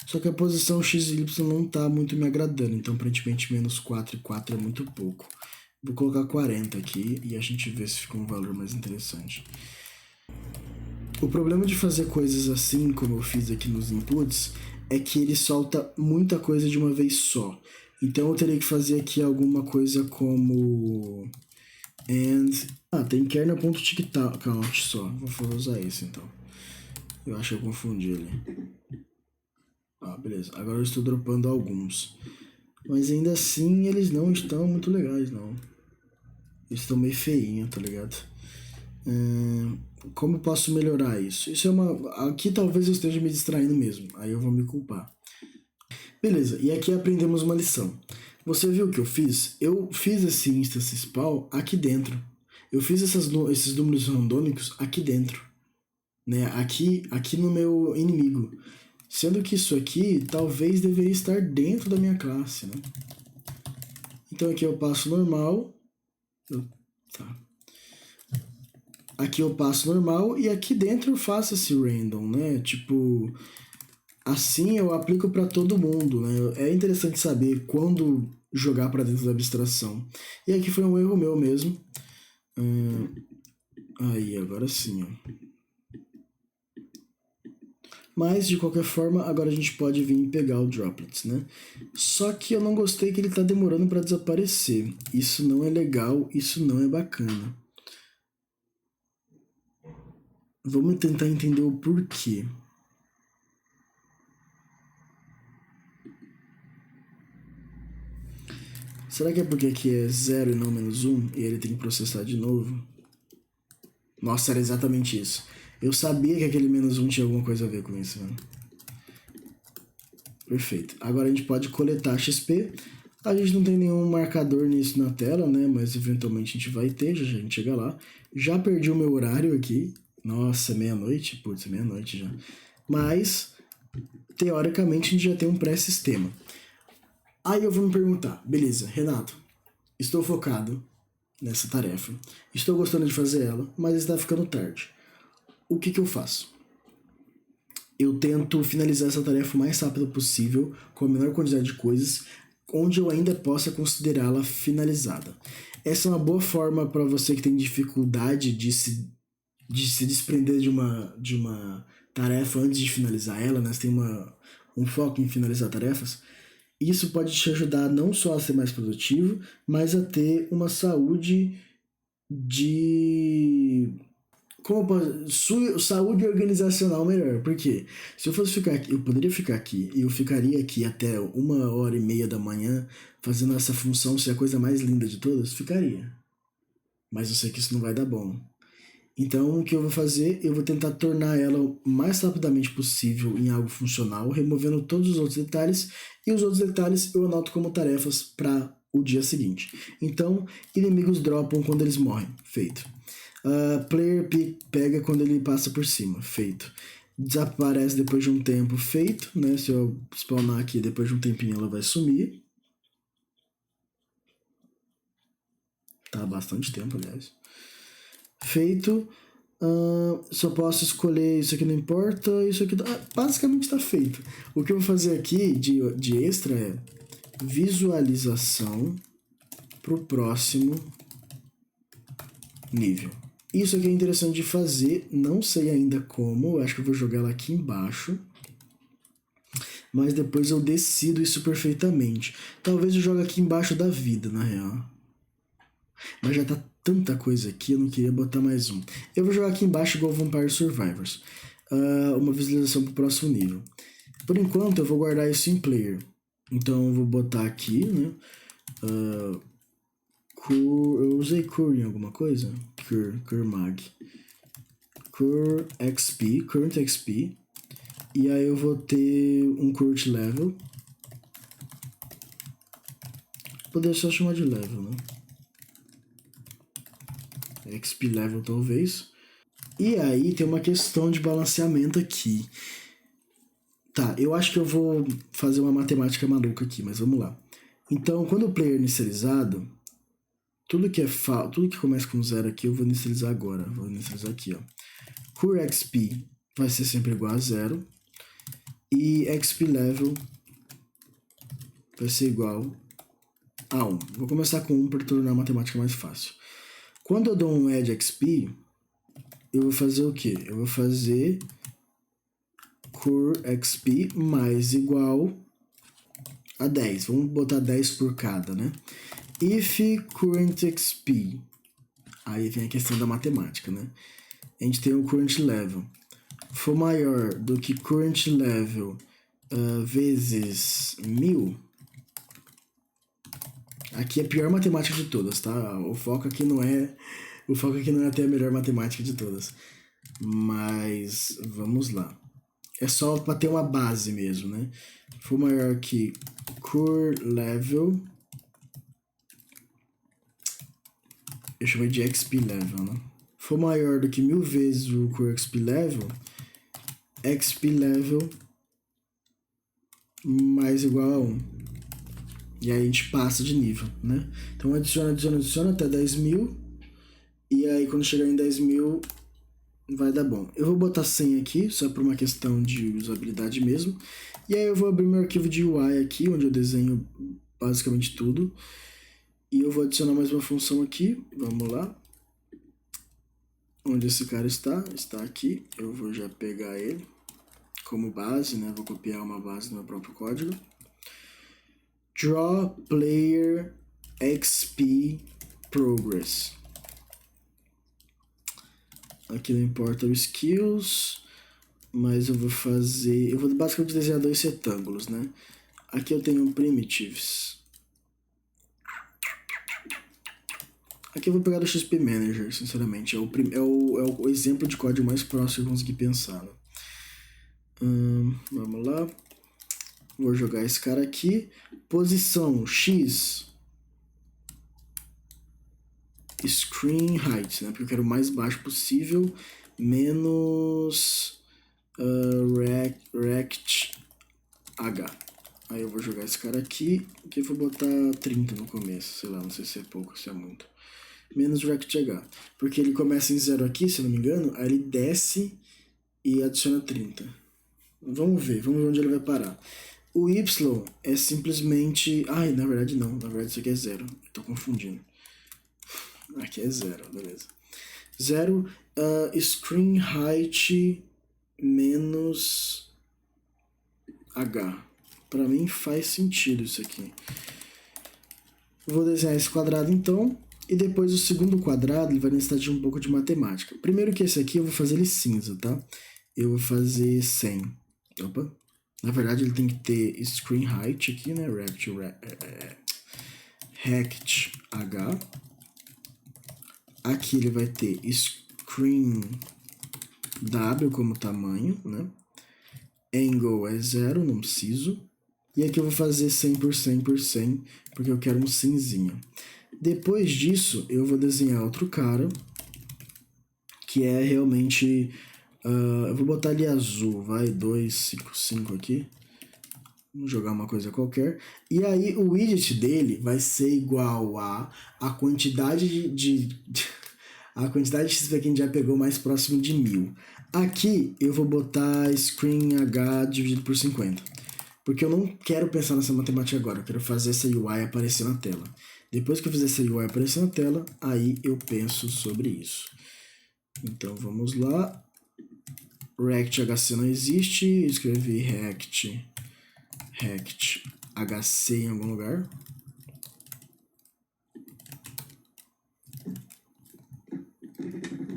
Só que a posição X e Y não tá muito me agradando, então aparentemente menos 4 e 4 é muito pouco. Vou colocar 40 aqui e a gente vê se fica um valor mais interessante. O problema de fazer coisas assim, como eu fiz aqui nos inputs, é que ele solta muita coisa de uma vez só. Então eu teria que fazer aqui alguma coisa como... tem kernel.tickCount só. Vou usar esse então. Eu acho que eu confundi ali. Beleza. Agora eu estou dropando alguns. Mas ainda assim eles não estão muito legais, não. Eles estão meio feinhos, tá ligado? Como eu posso melhorar isso? Isso é uma... Aqui talvez eu esteja me distraindo mesmo. Aí eu vou me culpar. Beleza, e aqui aprendemos uma lição. Você viu o que eu fiz? Eu fiz esse instance spawn aqui dentro. Eu fiz esses números randômicos aqui dentro. Né? Aqui no meu inimigo. Sendo que isso aqui talvez deveria estar dentro da minha classe, né? Então aqui eu passo normal. Tá. Aqui eu passo normal e aqui dentro eu faço esse random, né? Tipo, assim eu aplico para todo mundo, né? É interessante saber quando jogar para dentro da abstração. E aqui foi um erro meu mesmo. Aí, agora sim, ó. Mas, de qualquer forma, agora a gente pode vir pegar o Droplets, né? Só que eu não gostei que ele tá demorando para desaparecer. Isso não é legal, isso não é bacana. Vamos tentar entender o porquê. Será que é porque aqui é 0 e não menos 1 e ele tem que processar de novo? Nossa, era exatamente isso. Eu sabia que aquele menos 1 tinha alguma coisa a ver com isso, mano. Perfeito. Agora a gente pode coletar XP. A gente não tem nenhum marcador nisso na tela, né? Mas eventualmente a gente vai ter, já a gente chega lá. Já perdi o meu horário aqui. Nossa, meia-noite? Putz, meia-noite já. Mas teoricamente a gente já tem um pré-sistema. Aí eu vou me perguntar, beleza, Renato, estou focado nessa tarefa, estou gostando de fazer ela, mas está ficando tarde. O que eu faço? Eu tento finalizar essa tarefa o mais rápido possível, com a menor quantidade de coisas, onde eu ainda possa considerá-la finalizada. Essa é uma boa forma para você que tem dificuldade de se desprender de uma tarefa antes de finalizar ela, né? Você tem um foco em finalizar tarefas. Isso pode te ajudar não só a ser mais produtivo, mas a ter uma saúde de saúde organizacional melhor. Por quê? Se eu fosse ficar aqui, eu poderia ficar aqui, e eu ficaria aqui até 1h30 da manhã fazendo essa função ser a coisa mais linda de todas, ficaria. Mas eu sei que isso não vai dar bom. Então, o que eu vou fazer? Eu vou tentar tornar ela o mais rapidamente possível em algo funcional, removendo todos os outros detalhes, e os outros detalhes eu anoto como tarefas para o dia seguinte. Então, inimigos dropam quando eles morrem. Feito. Player pega quando ele passa por cima. Feito. Desaparece depois de um tempo. Feito. Né? Se eu spawnar aqui depois de um tempinho, ela vai sumir. Tá há bastante tempo, aliás. Feito. Só posso escolher isso aqui não importa, isso aqui basicamente está feito. O que eu vou fazer aqui de extra é visualização para o próximo nível. Isso aqui é interessante de fazer, não sei ainda como, eu acho que eu vou jogar ela aqui embaixo, mas depois eu decido isso perfeitamente. Talvez eu jogue aqui embaixo da vida, na real. Mas já tá tanta coisa aqui, eu não queria botar mais um. Eu vou jogar aqui embaixo igual Vampire Survivors. Uma visualização pro próximo nível. Por enquanto eu vou guardar isso em player. Então eu vou botar aqui, né? Eu usei Cur em alguma coisa? Cur Mag. Cur XP, Current XP. E aí eu vou ter um Current Level. Poderia só chamar de level, né? XP Level talvez. E aí tem uma questão de balanceamento aqui. Tá, eu acho que eu vou fazer uma matemática maluca aqui, mas vamos lá. Então, quando o player é inicializado, tudo que começa com 0 aqui eu vou inicializar agora. Vou inicializar aqui, ó. Cur XP vai ser sempre igual a 0. E XP Level vai ser igual a 1. Vou começar com 1 para tornar a matemática mais fácil. Quando eu dou um Add XP, eu vou fazer o quê? Eu vou fazer Cur XP mais igual a 10. Vamos botar 10 por cada, né? If Current XP. Aí vem a questão da matemática, né? A gente tem o Current Level. For maior do que Current Level vezes 1000. Aqui é a pior matemática de todas, tá? O foco aqui não é ter a melhor matemática de todas. Mas vamos lá. É só para ter uma base mesmo, né? For maior que Cur Level. Eu chamei de XP Level, né? For maior do que 1000 vezes o Cur XP Level. XP Level mais igual a 1. E aí a gente passa de nível, né? Então adiciona até 10.000. E aí quando chegar em 10.000 vai dar bom. Eu vou botar 100 aqui, só por uma questão de usabilidade mesmo. E aí eu vou abrir meu arquivo de UI aqui, onde eu desenho basicamente tudo. E eu vou adicionar mais uma função aqui. Vamos lá. Onde esse cara está? Está aqui. Eu vou já pegar ele como base, né? Vou copiar uma base do meu próprio código. Draw Player XP Progress. Aqui não importa o skills, mas eu vou basicamente desenhar 2 retângulos, né? Aqui eu tenho primitives. Aqui eu vou pegar do XP Manager, sinceramente. É o exemplo de código mais próximo que eu consegui pensar, né? Vamos lá. Vou jogar esse cara aqui. Posição X. Screen height, né? Porque eu quero o mais baixo possível, menos rect h. Aí eu vou jogar esse cara aqui, que eu vou botar 30 no começo, sei lá, não sei se é pouco ou se é muito. Menos rect h, porque ele começa em 0 aqui, se eu não me engano, aí ele desce e adiciona 30. Vamos ver onde ele vai parar. O y é simplesmente... Ai, na verdade não, na verdade isso aqui é 0, eu tô confundindo. Aqui é 0, beleza. 0, screen height menos h. Pra mim faz sentido isso aqui. Vou desenhar esse quadrado então, e depois o segundo quadrado ele vai necessitar de um pouco de matemática. Primeiro que esse aqui eu vou fazer ele cinza, tá? Eu vou fazer 100. Opa. Na verdade ele tem que ter screen height aqui, né? Rect h. Aqui ele vai ter screen w como tamanho, né? Angle é 0, não preciso. E aqui eu vou fazer 100 por 100 por 100, porque eu quero um cinzinha. Depois disso, eu vou desenhar outro cara, que é realmente... eu vou botar ali azul, vai, 255 aqui. Vamos jogar uma coisa qualquer. E aí o widget dele vai ser igual a quantidade a quantidade de XP que a gente já pegou mais próximo de 1000. Aqui eu vou botar screen h dividido por 50. Porque eu não quero pensar nessa matemática agora, eu quero fazer essa UI aparecer na tela. Depois que eu fizer essa UI aparecer na tela, aí eu penso sobre isso. Então vamos lá. Rect HC não existe, escrevi rect HC em algum lugar.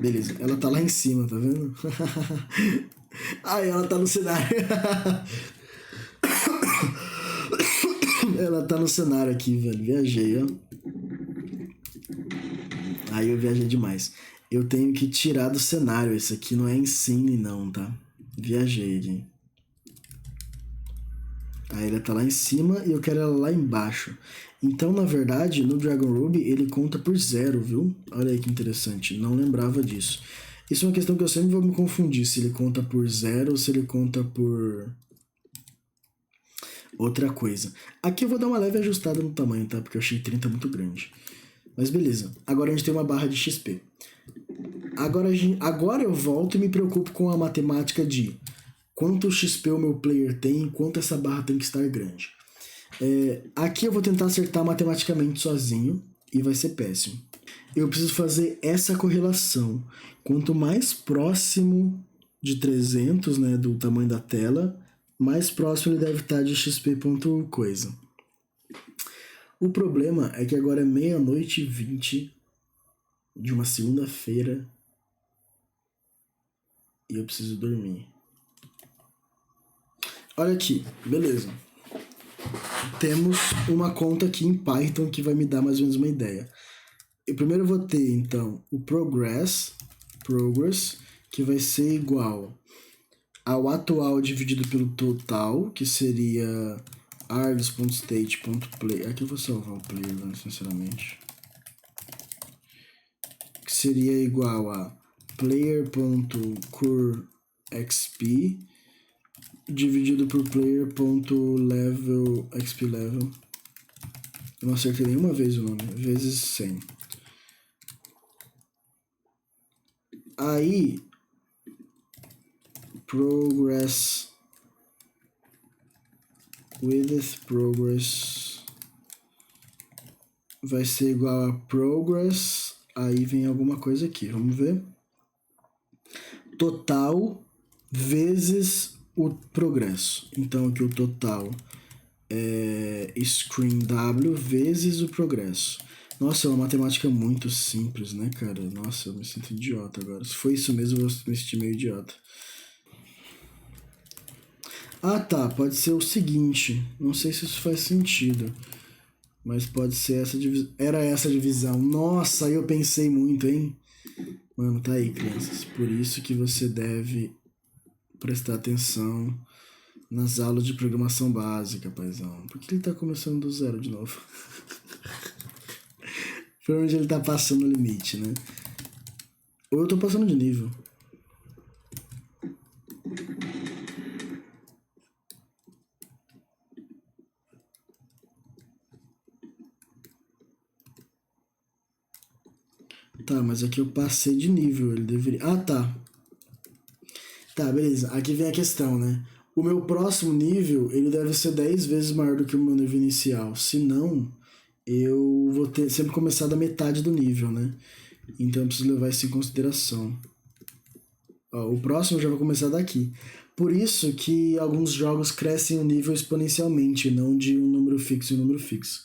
Beleza, ela tá lá em cima, tá vendo? Ai, ela tá no cenário. Ela tá no cenário aqui, velho. Viajei, ó. Aí eu viajei demais. Eu tenho que tirar do cenário. Esse aqui não é ensine, não, tá? Viajei aqui. Aí ela tá lá em cima e eu quero ela lá embaixo. Então, na verdade, no Dragon Ruby, ele conta por 0, viu? Olha aí que interessante. Não lembrava disso. Isso é uma questão que eu sempre vou me confundir. Se ele conta por 0 ou se ele conta por... outra coisa. Aqui eu vou dar uma leve ajustada no tamanho, tá? Porque eu achei 30 muito grande. Mas beleza. Agora a gente tem uma barra de XP. Agora eu volto e me preocupo com a matemática de quanto XP o meu player tem e quanto essa barra tem que estar grande. Aqui eu vou tentar acertar matematicamente sozinho e vai ser péssimo. Eu preciso fazer essa correlação. Quanto mais próximo de 300, né, do tamanho da tela, mais próximo ele deve estar de XP ponto coisa. O problema é que agora é 00:20 de uma segunda-feira e eu preciso dormir. Olha aqui, beleza. Temos uma conta aqui em Python que vai me dar mais ou menos uma ideia. Eu primeiro vou ter, então, o progress, que vai ser igual ao atual dividido pelo total, que seria args.state.play. Aqui eu vou salvar o player, né, sinceramente. Que seria igual a player.curXP dividido por player.level. Eu não acertei nenhuma vez o nome, vezes 100. Aí, progress vai ser igual a progress, aí vem alguma coisa aqui, vamos ver. Total vezes o progresso. Então aqui o total é screen W vezes o progresso. Nossa, é uma matemática muito simples, né, cara? Nossa, eu me sinto idiota agora. Se foi isso mesmo, eu vou me sentir meio idiota. Ah, tá. Pode ser o seguinte. Não sei se isso faz sentido. Mas pode ser essa divisão. Era essa a divisão. Nossa, aí eu pensei muito, hein? Mano, tá aí, crianças. Por isso que você deve prestar atenção nas aulas de programação básica, paizão. Por que ele tá começando do zero de novo? Provavelmente ele tá passando o limite, né? Ou eu tô passando de nível. Tá, mas aqui eu passei de nível, ele deveria... Ah, tá. Tá, beleza. Aqui vem a questão, né? O meu próximo nível, ele deve ser 10 vezes maior do que o meu nível inicial. Se não, eu vou ter sempre começar da metade do nível, né? Então eu preciso levar isso em consideração. Ó, o próximo já vai começar daqui. Por isso que alguns jogos crescem o nível exponencialmente, não de um número fixo em um número fixo.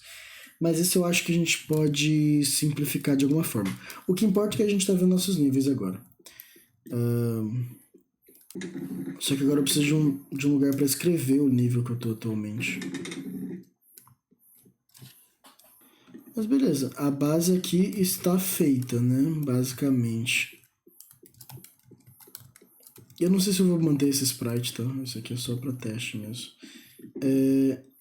Mas isso eu acho que a gente pode simplificar de alguma forma. O que importa é que a gente está vendo nossos níveis agora. Só que agora eu preciso de um lugar para escrever o nível que eu tô atualmente. Mas beleza, a base aqui está feita, né? Basicamente. Eu não sei se eu vou manter esse sprite, tá? Isso aqui é só para teste mesmo.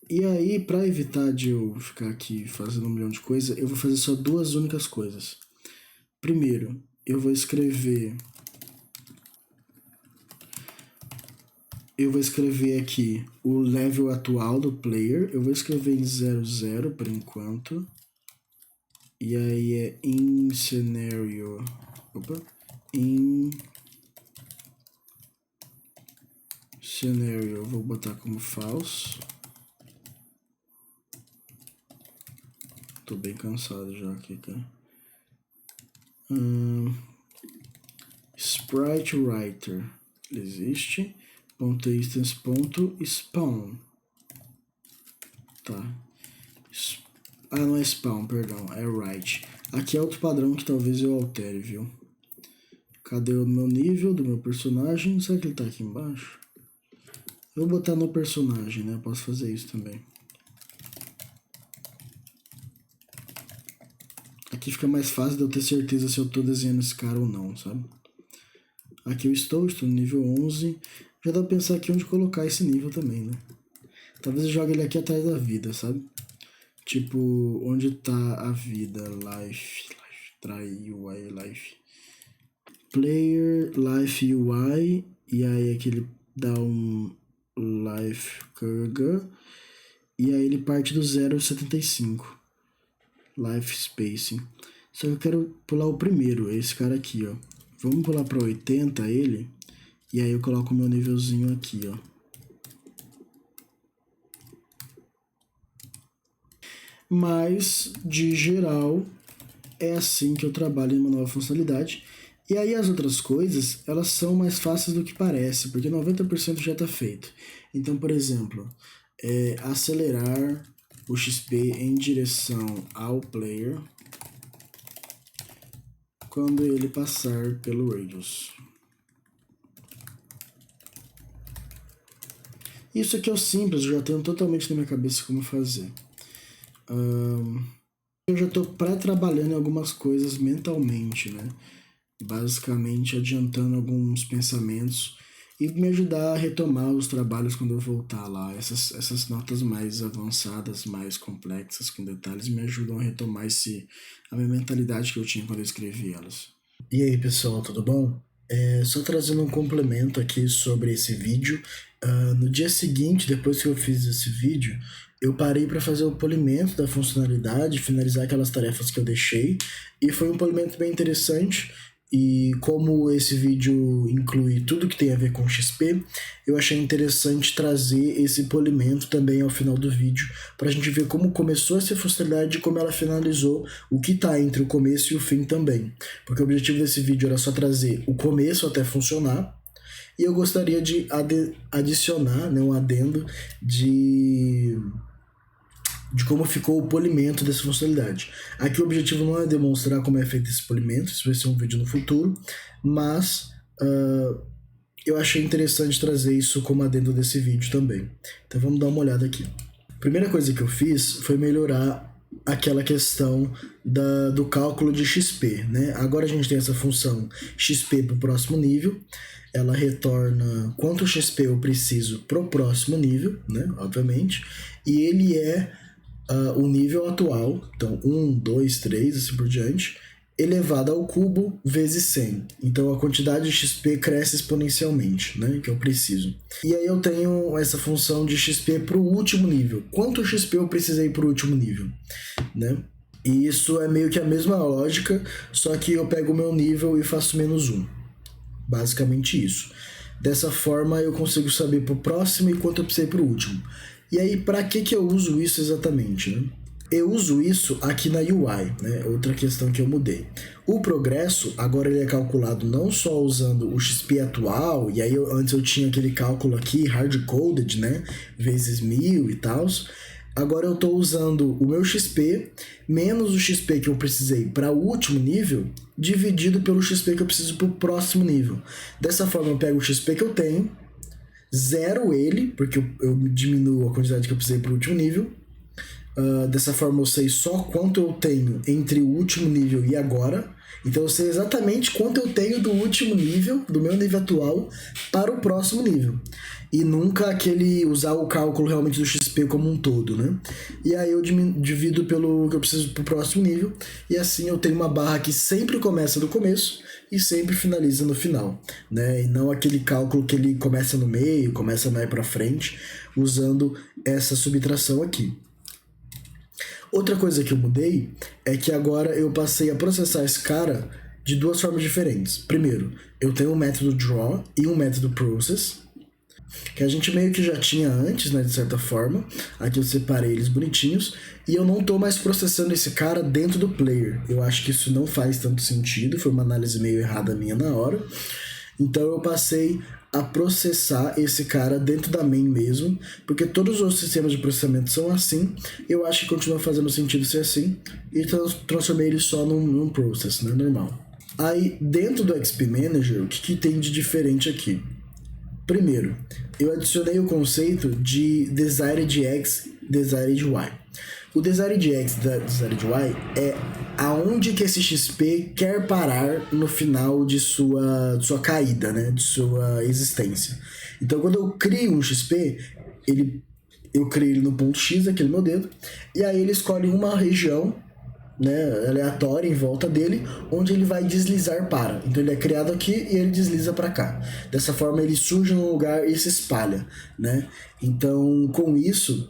E aí, para evitar de eu ficar aqui fazendo um milhão de coisas, eu vou fazer só duas únicas coisas. Primeiro, eu vou escrever aqui o level atual do player. Eu vou escrever em 00 por enquanto. E aí é in scenario. In scenario, eu vou botar como false. Tô bem cansado já aqui, cara. Sprite writer existe. .instance.spawn. Tá. Ah, não é spawn, perdão, é write. Aqui é outro padrão que talvez eu altere, viu? Cadê o meu nível do meu personagem? Será que ele tá aqui embaixo? Eu vou botar no personagem, né? Eu posso fazer isso também. Aqui fica mais fácil de eu ter certeza se eu tô desenhando esse cara ou não, sabe? Aqui eu estou no nível 11. Já dá pra pensar aqui onde colocar esse nível também, né? Talvez eu jogue ele aqui atrás da vida, sabe? Tipo, onde tá a vida? Life, try UI, life. Player, life UI. E aí aqui ele dá um life carga. E aí ele parte do 0,75. Life spacing. Só que eu quero pular o primeiro, esse cara aqui, ó. Vamos pular para 80 ele. E aí eu coloco o meu nívelzinho aqui, ó. Mas, de geral, é assim que eu trabalho em uma nova funcionalidade. E aí as outras coisas, elas são mais fáceis do que parece, porque 90% já está feito. Então, por exemplo, acelerar o XP em direção ao player quando ele passar pelo radius. Isso aqui é o simples, eu já tenho totalmente na minha cabeça como fazer. Eu já estou pré-trabalhando em algumas coisas mentalmente, né? Basicamente adiantando alguns pensamentos e me ajudar a retomar os trabalhos quando eu voltar lá. Essas notas mais avançadas, mais complexas, com detalhes, me ajudam a retomar a minha mentalidade que eu tinha quando eu escrevi elas. E aí, pessoal, tudo bom? Só trazendo um complemento aqui sobre esse vídeo. No dia seguinte, depois que eu fiz esse vídeo, eu parei para fazer o polimento da funcionalidade, finalizar aquelas tarefas que eu deixei, e foi um polimento bem interessante. E como esse vídeo inclui tudo que tem a ver com XP, eu achei interessante trazer esse polimento também ao final do vídeo, para a gente ver como começou essa funcionalidade e como ela finalizou, o que está entre o começo e o fim também. Porque o objetivo desse vídeo era só trazer o começo até funcionar, e eu gostaria de adicionar, né, um adendo de como ficou o polimento dessa funcionalidade. Aqui o objetivo não é demonstrar como é feito esse polimento, isso vai ser um vídeo no futuro, mas eu achei interessante trazer isso como adendo desse vídeo também. Então vamos dar uma olhada aqui. A primeira coisa que eu fiz foi melhorar aquela questão do cálculo de XP, né? Agora a gente tem essa função XP para o próximo nível, ela retorna quanto XP eu preciso para o próximo nível, né? Obviamente, e ele é o nível atual, então 1, 2, 3, assim por diante, elevado ao cubo vezes 100. Então a quantidade de XP cresce exponencialmente, né, que eu preciso. E aí eu tenho essa função de XP para o último nível. Quanto XP eu precisei para o último nível, né? E isso é meio que a mesma lógica, só que eu pego o meu nível e faço -1. Basicamente isso. Dessa forma eu consigo saber pro próximo e quanto eu precisei pro último. E aí, para que eu uso isso exatamente, né? Eu uso isso aqui na UI, né? Outra questão que eu mudei. O progresso, agora ele é calculado não só usando o XP atual, e aí antes eu tinha aquele cálculo aqui, hard-coded, né? Vezes 1000 e tal. Agora eu estou usando o meu XP menos o XP que eu precisei para o último nível, dividido pelo XP que eu preciso para o próximo nível. Dessa forma eu pego o XP que eu tenho, zero ele, porque eu diminuo a quantidade que eu precisei para o último nível. Dessa forma eu sei só quanto eu tenho entre o último nível e agora. Então eu sei exatamente quanto eu tenho do último nível, do meu nível atual, para o próximo nível. E nunca usar o cálculo realmente do XP como um todo, né? E aí eu divido pelo que eu preciso para o próximo nível. E assim eu tenho uma barra que sempre começa do começo e sempre finaliza no final, né? E não aquele cálculo que ele começa no meio, começa mais para frente, usando essa subtração aqui. Outra coisa que eu mudei é que agora eu passei a processar esse cara de duas formas diferentes. Primeiro, eu tenho um método draw e um método process, que a gente meio que já tinha antes, né, de certa forma. Aqui eu separei eles bonitinhos e eu não tô mais processando esse cara dentro do player. Eu acho que isso não faz tanto sentido, foi uma análise meio errada minha na hora. Então eu passei a processar esse cara dentro da main mesmo, porque todos os sistemas de processamento são assim. Eu acho que continua fazendo sentido ser assim e transformei ele só num process, né, normal. Aí dentro do XP Manager, o que tem de diferente aqui? Primeiro, eu adicionei o conceito de Desired X, Desired Y. O Desired X e Desired Y é aonde que esse XP quer parar no final de sua caída, né? De sua existência. Então, quando eu crio um XP, eu crio ele no ponto X, aquele meu dedo, e aí ele escolhe uma região, né, aleatória em volta dele, onde ele vai deslizar para. Então ele é criado aqui e ele desliza para cá. Dessa forma ele surge num lugar e se espalha, né? Então com isso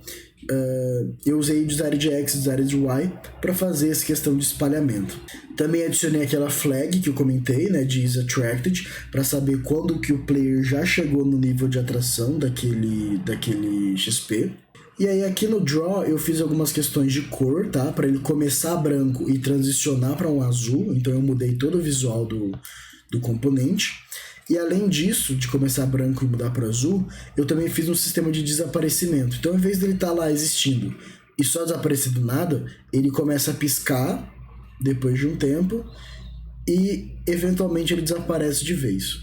eu usei o Desired X e Desired Y para fazer essa questão de espalhamento. Também adicionei aquela flag que eu comentei, né, de is attracted, para saber quando que o player já chegou no nível de atração daquele XP. E aí aqui no Draw eu fiz algumas questões de cor, tá? Para ele começar branco e transicionar para um azul. Então eu mudei todo o visual do componente. E além disso, de começar branco e mudar para azul, eu também fiz um sistema de desaparecimento. Então, ao invés dele estar lá existindo e só desaparecer do nada, ele começa a piscar depois de um tempo e eventualmente ele desaparece de vez.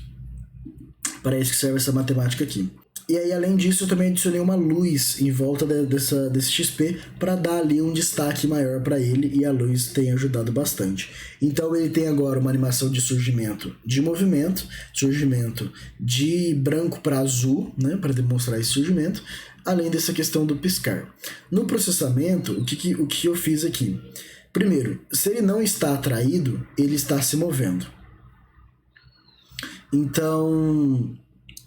Para isso que serve essa matemática aqui. E aí, além disso, eu também adicionei uma luz em volta desse XP para dar ali um destaque maior para ele, e a luz tem ajudado bastante. Então ele tem agora uma animação de surgimento de movimento, surgimento de branco para azul, né, para demonstrar esse surgimento, além dessa questão do piscar. No processamento, o que eu fiz aqui? Primeiro, se ele não está atraído, ele está se movendo. Então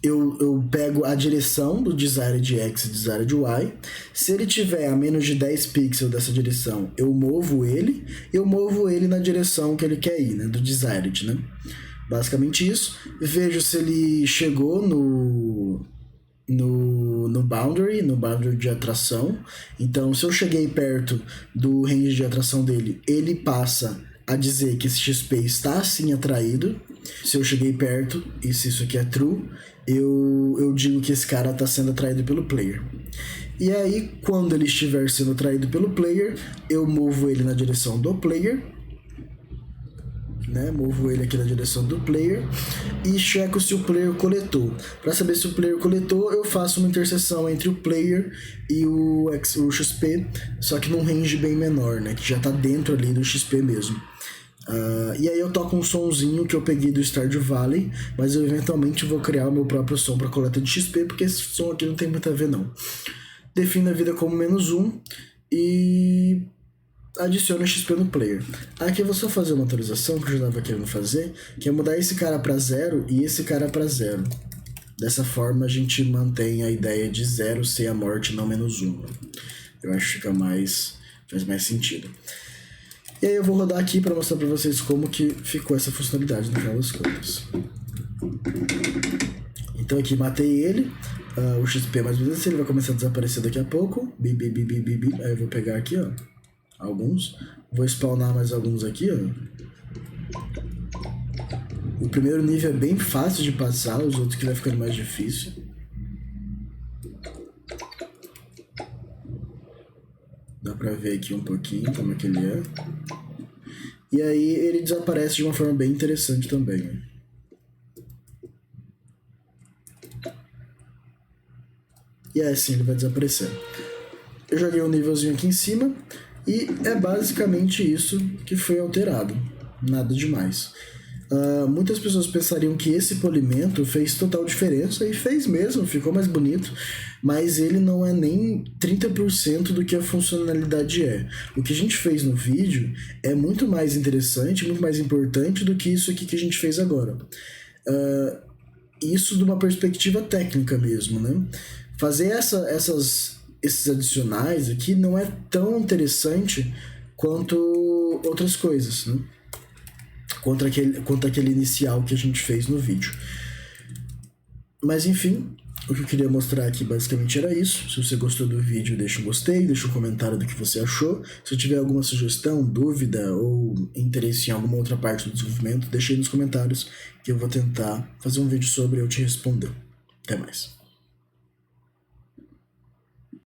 eu pego a direção do Desired X e Desired Y. Se ele tiver a menos de 10 pixels dessa direção, eu movo ele na direção que ele quer ir, né, do Desired, né? Basicamente isso. Vejo se ele chegou no boundary de atração. Então, se eu cheguei perto do range de atração dele, ele passa a dizer que esse XP está assim atraído. Se eu cheguei perto, e se isso aqui é true, eu digo que esse cara está sendo atraído pelo player. E aí, quando ele estiver sendo atraído pelo player, eu movo ele na direção do player, né? Movo ele aqui na direção do player e checo se o player coletou. Para saber se o player coletou, eu faço uma interseção entre o player e o XP, só que num range bem menor, né? Que já está dentro ali do XP mesmo. E aí eu toco um sonzinho que eu peguei do Stardew Valley, mas eu eventualmente vou criar o meu próprio som para coleta de XP, porque esse som aqui não tem muito a ver não. Defino a vida como -1 e adiciono XP no player. Aqui eu vou só fazer uma atualização que eu já estava querendo fazer, que é mudar esse cara para 0 e esse cara para 0. Dessa forma a gente mantém a ideia de 0 ser a morte, não -1. Eu acho que faz mais sentido. E aí eu vou rodar aqui para mostrar para vocês como que ficou essa funcionalidade no final das contas. Então aqui matei ele, o XP mais ou menos, ele vai começar a desaparecer daqui a pouco. Bi, bi, bi, bi, bi, bi. Aí eu vou pegar aqui, ó, alguns. Vou spawnar mais alguns aqui, ó. O primeiro nível é bem fácil de passar, os outros que vai ficando mais difícil. Dá pra ver aqui um pouquinho como é que ele é. E aí ele desaparece de uma forma bem interessante também, né? E é assim ele vai desaparecer. Eu joguei um nívelzinho aqui em cima e é basicamente isso que foi alterado. Nada demais. Muitas pessoas pensariam que esse polimento fez total diferença, e fez mesmo, ficou mais bonito, mas ele não é nem 30% do que a funcionalidade é. O que a gente fez no vídeo é muito mais interessante, muito mais importante do que isso aqui que a gente fez agora. Isso de uma perspectiva técnica mesmo, né? Fazer esses adicionais aqui não é tão interessante quanto outras coisas, né? Quanto aquele inicial que a gente fez no vídeo. Mas enfim, o que eu queria mostrar aqui basicamente era isso. Se você gostou do vídeo, deixa um gostei, deixa um comentário do que você achou. Se tiver alguma sugestão, dúvida ou interesse em alguma outra parte do desenvolvimento, deixa aí nos comentários que eu vou tentar fazer um vídeo sobre e eu te responder. Até mais.